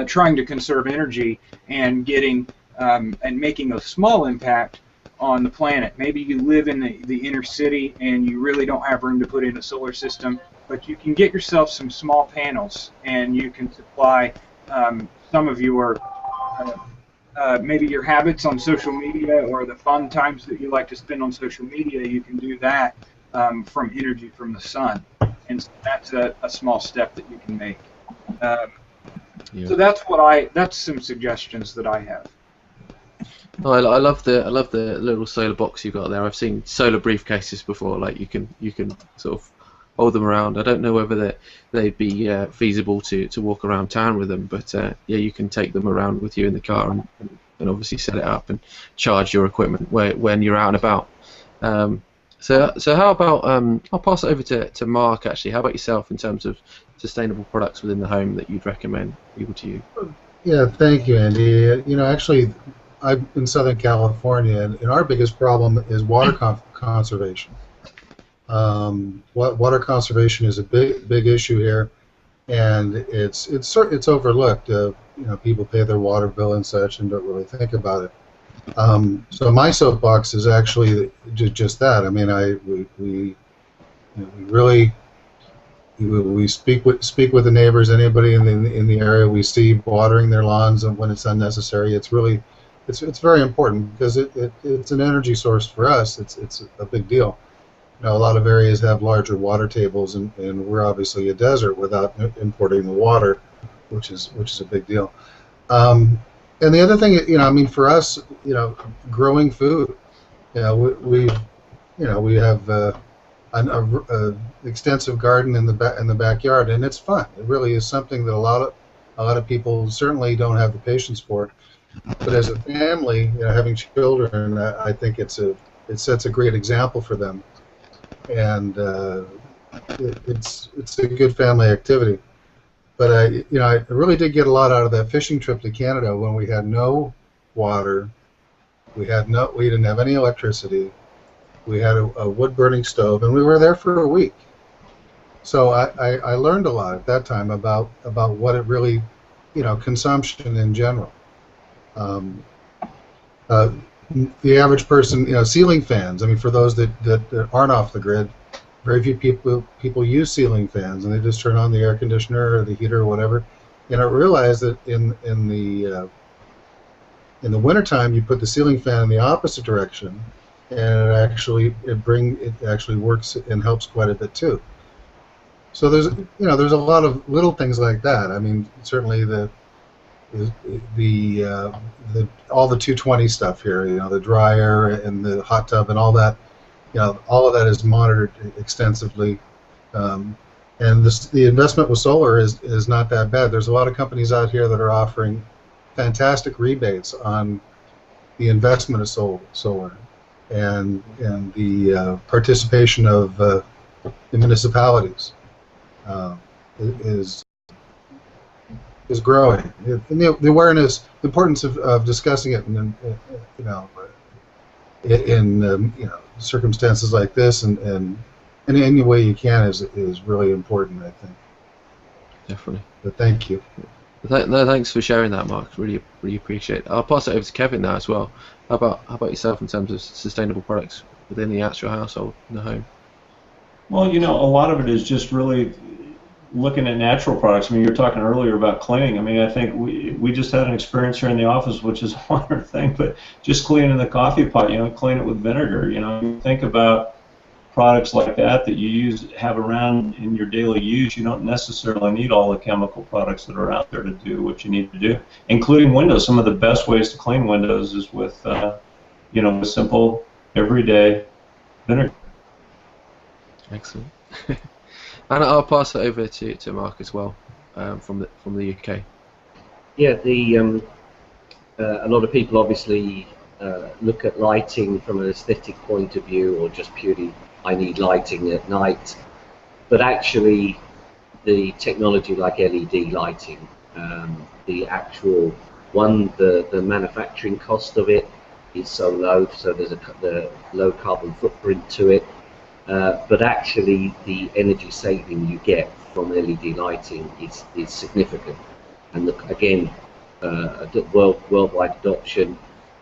trying to conserve energy and getting and making a small impact on the planet. Maybe you live in the inner city and you really don't have room to put in a solar system, but you can get yourself some small panels and you can supply some of your maybe your habits on social media or the fun times that you like to spend on social media. You can do that from energy from the sun, and so that's a small step that you can make. So that's some suggestions that I have. Oh, I love the little solar box you've got there. I've seen solar briefcases before. Like you can sort of hold them around. I don't know whether they'd be feasible to walk around town with them, but yeah, you can take them around with you in the car and obviously set it up and charge your equipment when you're out and about. So how about I'll pass it over to Mark actually. How about yourself in terms of sustainable products within the home that you'd recommend people to use? Yeah, thank you, Andy. You know, actually, I'm in Southern California, and our biggest problem is water conservation. Water conservation is a big issue here, and it's overlooked. You know, people pay their water bill and such and don't really think about it. So my soapbox is actually just that. I mean, we speak with the neighbors, anybody in the area we see watering their lawns, and when it's unnecessary, it's very important because it's an energy source for us. It's a big deal. You know, a lot of areas have larger water tables, and we're obviously a desert without importing the water, which is a big deal. And the other thing, you know, I mean, for us, you know, growing food, you know, we have an extensive garden in the backyard, and it's fun. It really is something that a lot of people certainly don't have the patience for. But as a family, you know, having children, I think it sets a great example for them, and it's a good family activity. But I really did get a lot out of that fishing trip to Canada when we had no water, we didn't have any electricity, we had a wood burning stove, and we were there for a week. So I learned a lot at that time about what it really, you know, consumption in general. The average person, you know, ceiling fans. I mean, for those that aren't off the grid, very few people use ceiling fans, and they just turn on the air conditioner or the heater or whatever. And I realized that in the wintertime, you put the ceiling fan in the opposite direction, and it actually works and helps quite a bit too. So there's a lot of little things like that. I mean, certainly all the 220 stuff here, you know, the dryer and the hot tub and all that. You know, all of that is monitored extensively, and the investment with solar is not that bad. There's a lot of companies out here that are offering fantastic rebates on the investment of solar, and the participation of the municipalities is growing. And the awareness, the importance of discussing it, in circumstances like this, and in any way you can is really important, I think. Definitely. But thank you. No, thanks for sharing that, Mark. Really appreciate it. I'll pass it over to Kevin now as well. How about yourself in terms of sustainable products within the actual household, in the home? Well, you know, a lot of it is just really looking at natural products. I mean, you were talking earlier about cleaning. I mean, I think we just had an experience here in the office, which is one other thing, but just cleaning the coffee pot, you know, clean it with vinegar. You know, you think about products like that you have around in your daily use. You don't necessarily need all the chemical products that are out there to do what you need to do, including windows. Some of the best ways to clean windows is with, with simple, everyday vinegar. Excellent. And I'll pass it over to Mark as well, from the UK. Yeah, a lot of people obviously look at lighting from an aesthetic point of view, or just purely, I need lighting at night. But actually, the technology like LED lighting, the manufacturing cost of it is so low, so there's the low carbon footprint to it. But actually, the energy saving you get from LED lighting is significant, and worldwide adoption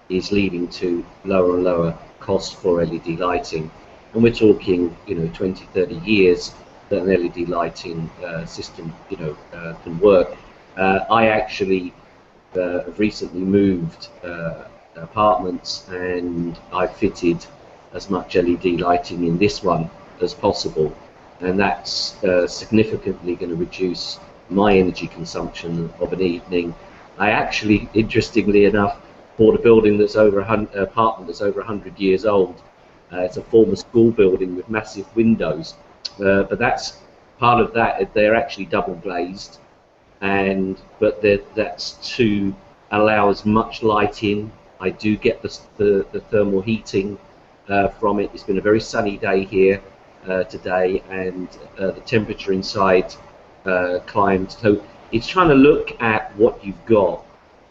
is leading to lower and lower cost for LED lighting, and we're talking, 20, 30 years that an LED lighting system, can work. I actually have recently moved apartments, and I fitted as much LED lighting in this one as possible, and that's significantly going to reduce my energy consumption of an evening. I actually, interestingly enough, bought a building that's apartment that's over 100 years old. It's a former school building with massive windows, but that's part of that. They're actually double glazed, but that's to allow as much light in. I do get the thermal heating from it. It's been a very sunny day here today, and the temperature inside climbed. So it's trying to look at what you've got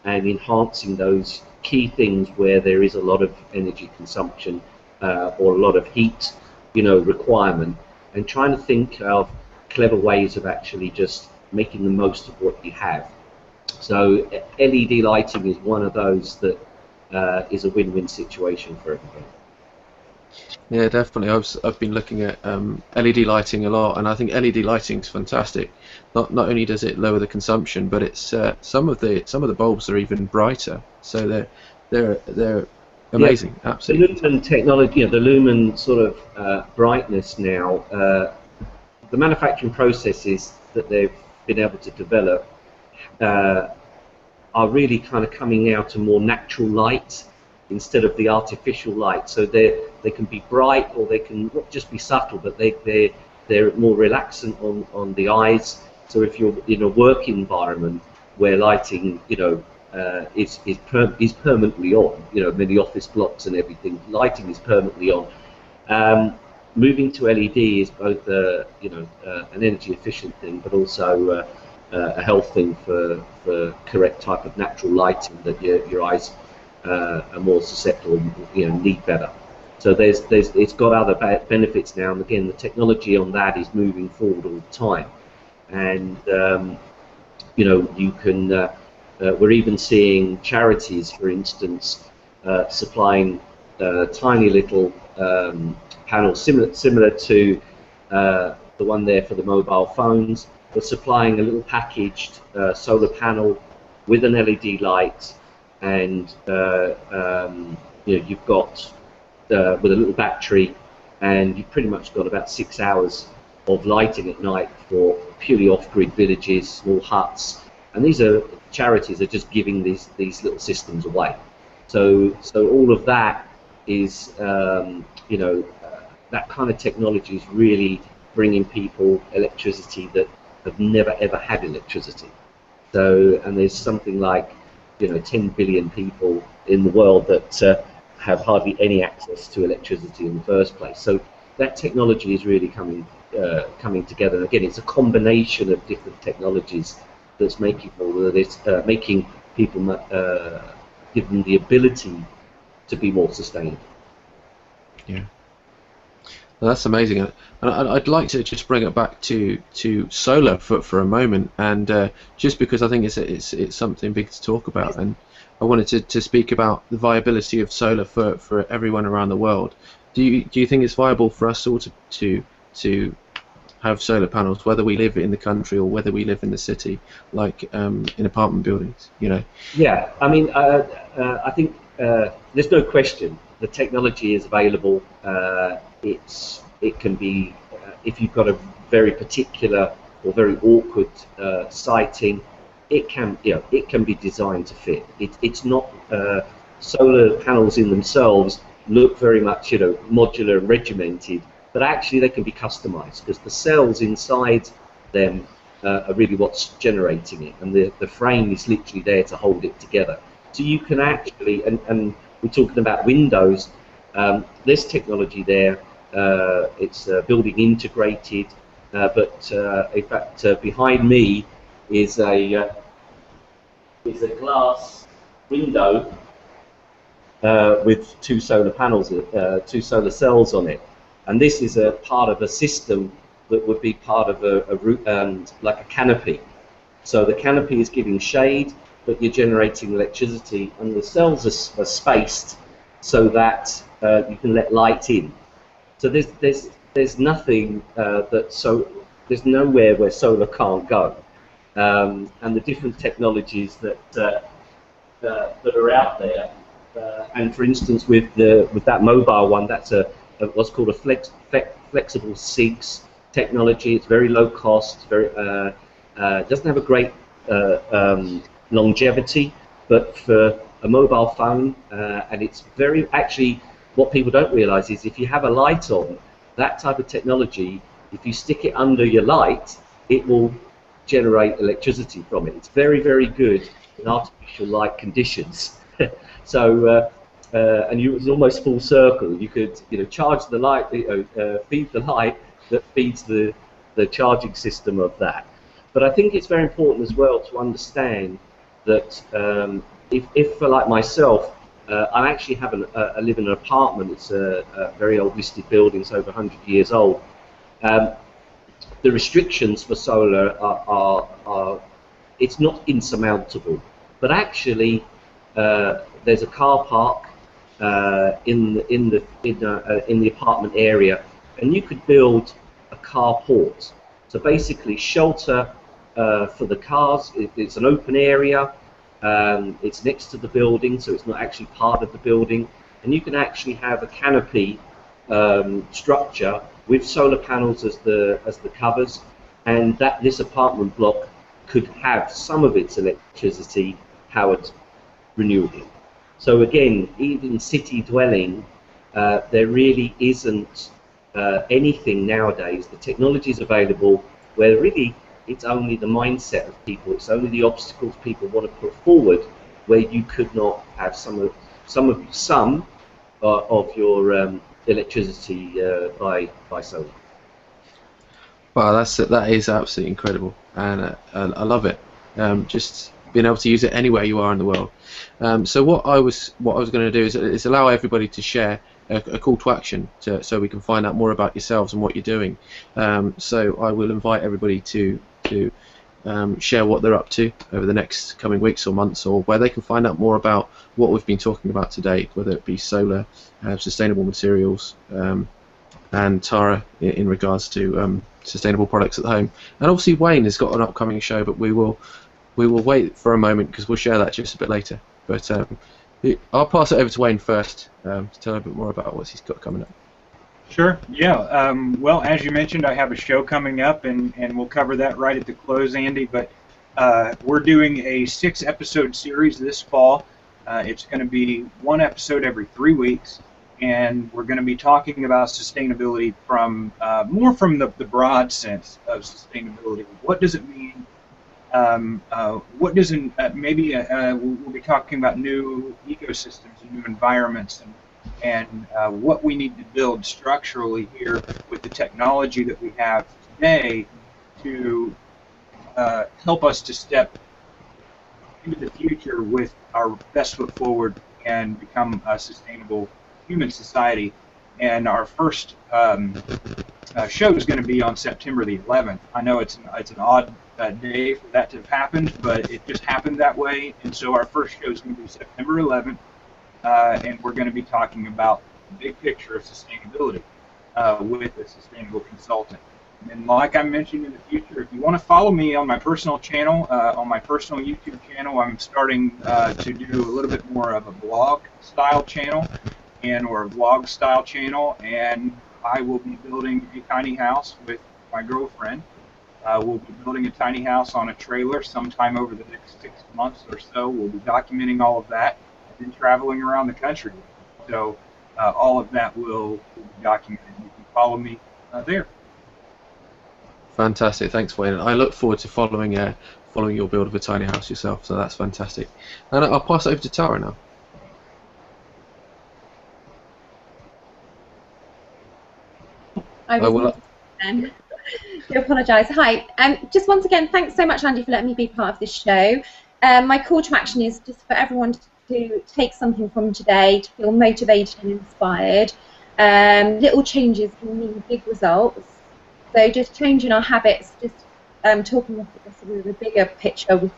and enhancing those key things where there is a lot of energy consumption or a lot of heat, requirement, and trying to think of clever ways of actually just making the most of what you have. So LED lighting is one of those that is a win-win situation for everybody. Yeah, definitely. I've been looking at LED lighting a lot, and I think LED lighting is fantastic. Not only does it lower the consumption, but it's some of the bulbs are even brighter. So they're amazing. Yeah. Absolutely. The lumen technology, the lumen sort of brightness now, the manufacturing processes that they've been able to develop are really kind of coming out to more natural light instead of the artificial light. So they can be bright, or they can not just be subtle, but they're more relaxant on the eyes. So if you're in a work environment where lighting, is permanently on, many office blocks and everything, lighting is permanently on. Moving to LED is both an energy efficient thing, but also a health thing for correct type of natural lighting that your eyes are more susceptible, need better. So it's got other benefits now, and again, the technology on that is moving forward all the time. And you can. We're even seeing charities, for instance, supplying tiny little panels similar to the one there for the mobile phones, but supplying a little packaged solar panel with an LED light, and you've got with a little battery, and you've pretty much got about 6 hours of lighting at night for purely off-grid villages, small huts, and these are charities are just giving these little systems away. So all of that is that kind of technology is really bringing people electricity that have never ever had electricity. So, and there's something like 10 billion people in the world that have hardly any access to electricity in the first place. So that technology is really coming together. And again, it's a combination of different technologies that's making people give them the ability to be more sustainable. Yeah. Well, that's amazing, and I'd like to just bring it back to solar for a moment, and just because I think it's something big to talk about, and I wanted to speak about the viability of solar for everyone around the world. Do you think it's viable for us all to have solar panels, whether we live in the country or whether we live in the city, like in apartment buildings? Yeah, I mean, I think there's no question the technology is available. It can be if you've got a very particular or very awkward siting, it can be designed to fit. It's not solar panels in themselves look very much modular and regimented, but actually they can be customized because the cells inside them are really what's generating it, and the frame is literally there to hold it together. So you can actually, and we're talking about windows, there's technology there. It's building integrated, but in fact behind me is a glass window with two solar panels, two solar cells on it, and this is a part of a system that would be part of like a canopy. So the canopy is giving shade, but you're generating electricity, and the cells are spaced so that you can let light in. So there's nothing there's nowhere where solar can't go, and the different technologies that are out there. And for instance, with that mobile one, that's what's called a flexible SIGS technology. It's very low cost. Very doesn't have a great longevity, but for a mobile phone, and it's very actually. What people don't realise is if you have a light on, that type of technology, if you stick it under your light, it will generate electricity from it. It's very, very good in artificial light conditions. So, and it's almost full circle. You could, charge the light, feed the light that feeds the charging system of that. But I think it's very important as well to understand that if for like myself, I actually I live in an apartment. It's a very old listed building. It's over 100 years old. The restrictions for solar are it's not insurmountable, but actually there's a car park in the apartment area, and you could build a carport. So basically, shelter for the cars. It's an open area. It's next to the building, so it's not actually part of the building, and you can actually have a canopy structure with solar panels as the covers, and this apartment block could have some of its electricity powered renewably. So again, even city dwelling, there really isn't anything nowadays. The technology is available where really it's only the mindset of people, it's only the obstacles people want to put forward, where you could not have some of your electricity by solar. Wow, that is absolutely incredible, and I love it. Just being able to use it anywhere you are in the world. So what I was going to do is allow everybody to share a call to action, so we can find out more about yourselves and what you're doing. So I will invite everybody to share what they're up to over the next coming weeks or months, or where they can find out more about what we've been talking about today, whether it be solar, sustainable materials, and Tara in regards to sustainable products at home. And obviously Wayne has got an upcoming show, but we will wait for a moment because we'll share that just a bit later. But I'll pass it over to Wayne first to tell a bit more about what he's got coming up. Sure, yeah. Well, as you mentioned, I have a show coming up, and we'll cover that right at the close, Andy. But we're doing a 6-episode series this fall. It's going to be 1 episode every 3 weeks, and we're going to be talking about sustainability from more from the broad sense of sustainability. What does it mean? What doesn't? We'll be talking about new ecosystems and new environments, and what we need to build structurally here with the technology that we have today to help us to step into the future with our best foot forward and become a sustainable human society. And our first show is going to be on September the 11th. I know it's an odd day for that to have happened, but it just happened that way. And so our first show is going to be September 11th. And we're going to be talking about the big picture of sustainability with a sustainable consultant. And like I mentioned in the future, if you want to follow me on my personal channel, on my personal YouTube channel, I'm starting to do a little bit more of a blog-style channel or a vlog-style channel, and I will be building a tiny house with my girlfriend. We'll be building a tiny house on a trailer sometime over the next 6 months or so. We'll be documenting all of that and traveling around the country. So all of that will be documented. You can follow me there. Fantastic, thanks Wayne. I look forward to following your build of a tiny house yourself, so that's fantastic. And I'll pass it over to Tara now. I do apologise. Hi. Just once again, thanks so much, Andy, for letting me be part of this show. My call to action is just for everyone to take something from today, to feel motivated and inspired. Little changes can mean big results. So just changing our habits, just talking with a bigger picture with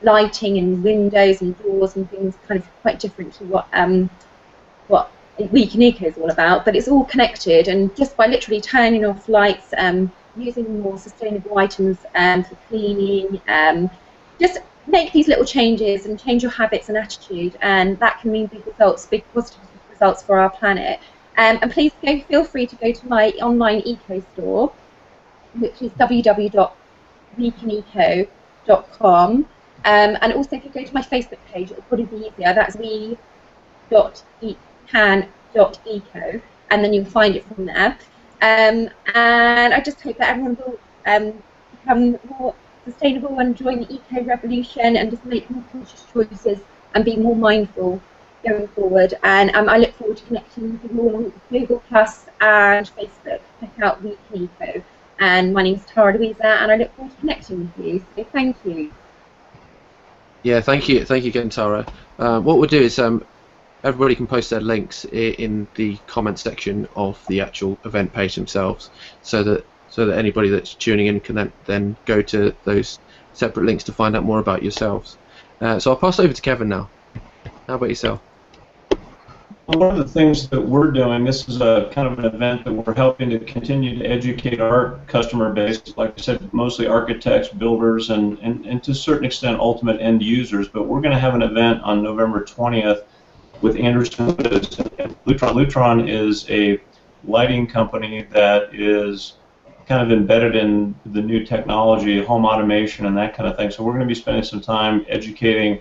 lighting and windows and doors and things kind of quite different to what what Week in Eco is all about, but it's all connected, and just by literally turning off lights, using more sustainable items for cleaning, just make these little changes and change your habits and attitude, and that can mean big results, big positive results for our planet. And please feel free to go to my online eco store, which is www.weekineco.com. And also, if you go to my Facebook page, it'll probably be easier. That's we.can.eco, and then you'll find it from there. And I just hope that everyone will become more sustainable and join the eco revolution and just make more conscious choices and be more mindful going forward. And I look forward to connecting with you all on Google Plus and Facebook. Check out Week in Eco. And my name is Tara Louisa, and I look forward to connecting with you. So thank you. Yeah, thank you again, Tara. What we'll do is everybody can post their links in the comment section of the actual event page themselves, so that anybody that's tuning in can then go to those separate links to find out more about yourselves. So I'll pass over to Kevin now. How about yourself? One of the things that we're doing, this is a kind of an event that we're helping to continue to educate our customer base, like I said, mostly architects, builders, and to a certain extent ultimate end users. But we're going to have an event on November 20th with Anderson and Lutron. Lutron is a lighting company that is kind of embedded in the new technology, home automation, and that kind of thing. So we're going to be spending some time educating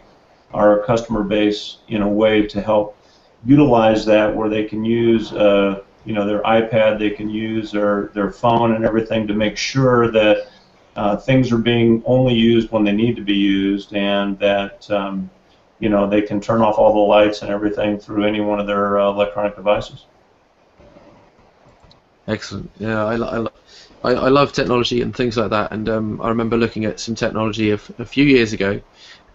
our customer base in a way to help utilize that, where they can use their iPad, they can use their phone and everything to make sure that things are being only used when they need to be used, and that they can turn off all the lights and everything through any one of their electronic devices. Excellent. Yeah, I love technology and things like that, and I remember looking at some technology a few years ago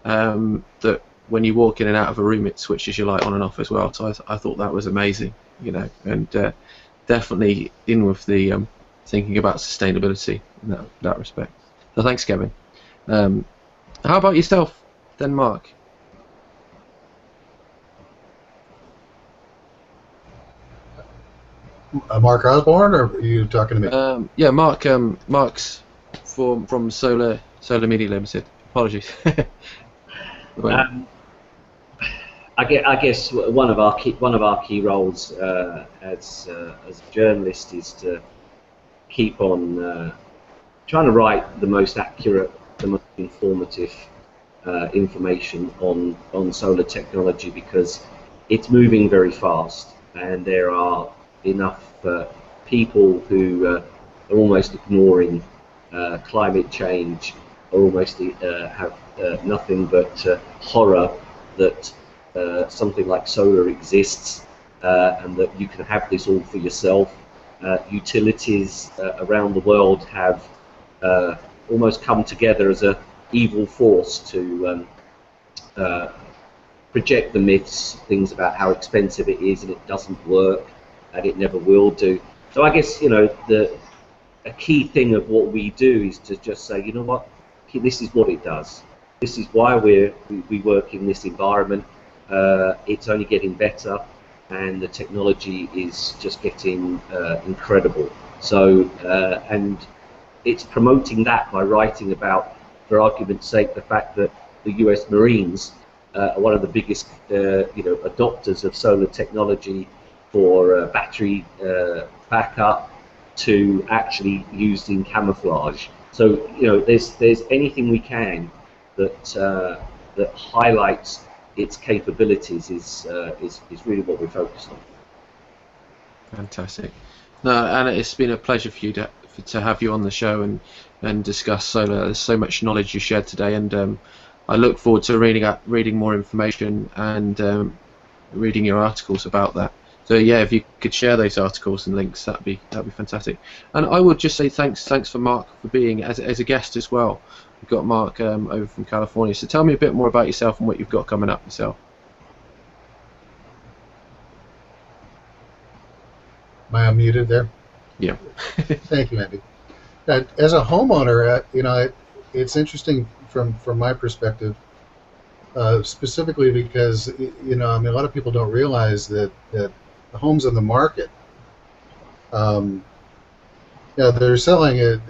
that when you walk in and out of a room, it switches your light on and off as well. So I thought that was amazing, and definitely in with the thinking about sustainability in that respect. So thanks, Kevin. How about yourself, then, Mark? Mark Osborne, or are you talking to me? Yeah, Mark's from Solar Media Limited. Apologies. I guess one of our key roles as a journalist is to keep on trying to write the most accurate, the most informative information on solar technology, because it's moving very fast, and there are enough people who are almost ignoring climate change, or almost have nothing but horror that something like solar exists, and that you can have this all for yourself. Utilities around the world have almost come together as an evil force to project the myths, things about how expensive it is and it doesn't work and it never will do. So I guess a key thing of what we do is to just say, you know what, this is what it does. This is why we work in this environment. It's only getting better, and the technology is just getting incredible. So, and it's promoting that by writing about, for argument's sake, the fact that the US Marines are one of the biggest, adopters of solar technology for battery backup to actually used in camouflage. So, there's anything we can that highlights its capabilities is really what we're focused on. Fantastic. No, Anna, it's been a pleasure for you to have you on the show and discuss solar. There's so much knowledge you shared today, and I look forward to reading more information and reading your articles about that. So yeah, if you could share those articles and links, that'd be fantastic. And I would just say thanks for Mark for being as a guest as well. We've got Mark over from California. So tell me a bit more about yourself and what you've got coming up yourself. Am I unmuted there? Yeah. Thank you, Andy. As a homeowner, it's interesting from my perspective. specifically because you know, I mean, a lot of people don't realize that the homes on the market, yeah, they're selling it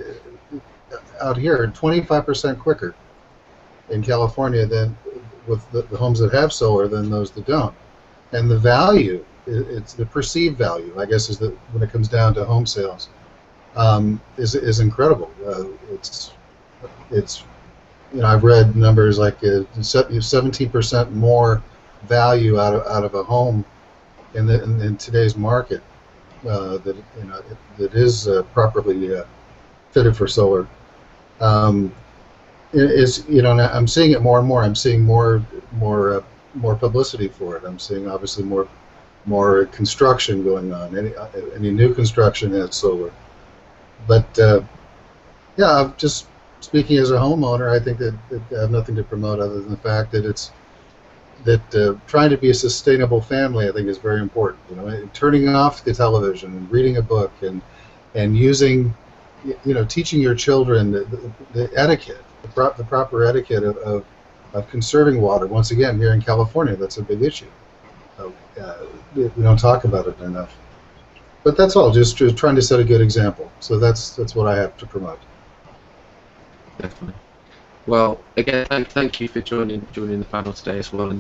out here 25% quicker in California than with the homes that have solar than those that don't. And the value, it's the perceived value, I guess, is that when it comes down to home sales, is incredible. It's you know, I've read numbers like 17% more value out of a home in today's market that you know that is properly fitted for solar. Is you know, and I'm seeing it more and more. I'm seeing more publicity for it. I'm seeing obviously more construction going on. Any new construction has solar. But yeah, I'm just speaking as a homeowner. I think that I have nothing to promote other than the fact that it's that trying to be a sustainable family, I think, is very important. You know, turning off the television and reading a book and using, you know, teaching your children the etiquette, the proper etiquette of conserving water. Once again, here in California, that's a big issue. We don't talk about it enough. But that's all. Just trying to set a good example. So that's what I have to promote. Definitely. Well, again, thank you for joining the panel today as well,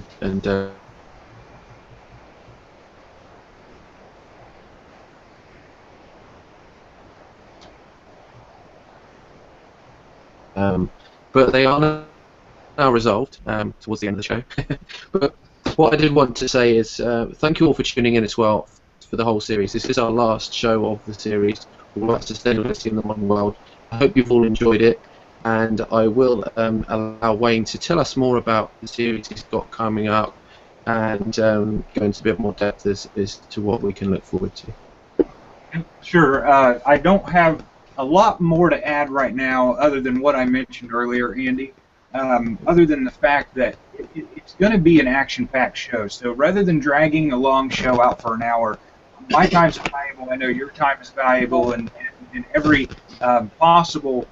but they are now resolved towards the end of the show. But what I did want to say is thank you all for tuning in as well for the whole series. This is our last show of the series, all about sustainability in the modern world. I hope you've all enjoyed it, and I will allow Wayne to tell us more about the series he's got coming up and go into a bit more depth as to what we can look forward to. Sure. I don't have a lot more to add right now other than what I mentioned earlier, Andy, other than the fact that it's going to be an action-packed show. So rather than dragging a long show out for an hour, my time's valuable. I know your time is valuable, and every possible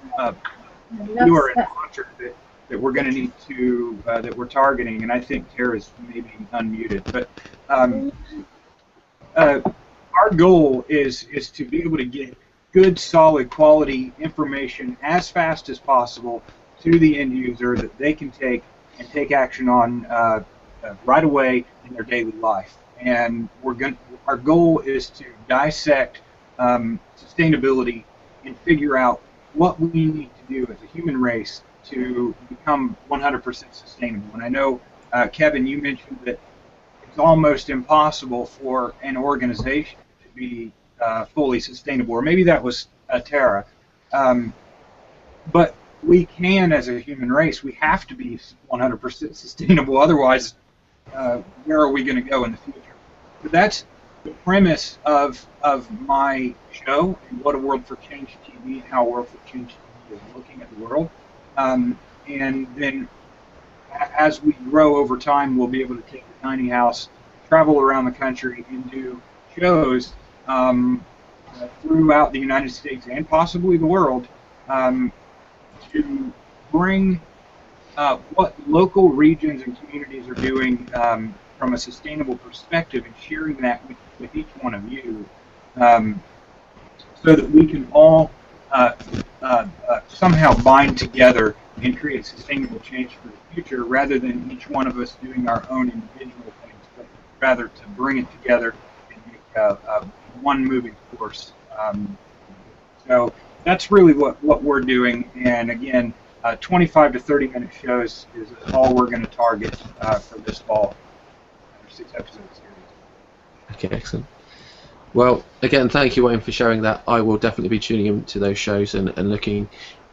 viewer and watcher that we're going to need to that we're targeting, and I think Tara's maybe unmuted, but our goal is to be able to get good, solid, quality information as fast as possible to the end user that they can take action on right away in their daily life. And our goal is to dissect sustainability and figure out what we need to do as a human race to become 100% sustainable. And I know, Kevin, you mentioned that it's almost impossible for an organization to be fully sustainable, or maybe that was Tara. But we can, as a human race, we have to be 100% sustainable. Otherwise, where are we going to go in the future? So that's the premise of my show, What a World for Change TV, and how a World for Change TV is looking at the world. And then as we grow over time, we'll be able to take the tiny house, travel around the country, and do shows throughout the United States and possibly the world to bring what local regions and communities are doing from a sustainable perspective, and sharing that with each one of you, so that we can all somehow bind together and create sustainable change for the future, rather than each one of us doing our own individual things, but rather to bring it together and make one moving force. So that's really what we're doing, and again, 25 to 30-minute shows is all we're going to target for this fall, 6-episode series. Okay, excellent. Well, again, thank you, Wayne, for sharing that. I will definitely be tuning into those shows and looking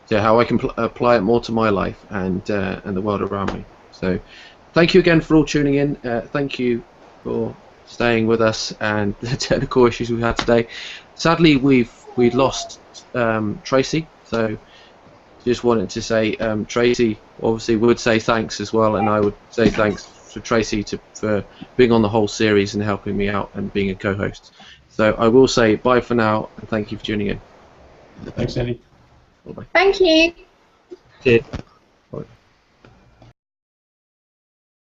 to how I can apply it more to my life and the world around me. So thank you again for all tuning in. Thank you for staying with us and the technical issues we've had today. Sadly, we've lost Tracy, so just wanted to say Tracy obviously would say thanks as well, and I would say thanks to Tracy for being on the whole series and helping me out and being a co-host. So I will say bye for now, and thank you for tuning in. Thanks, Andy. Bye-bye. Thank you. Cheers.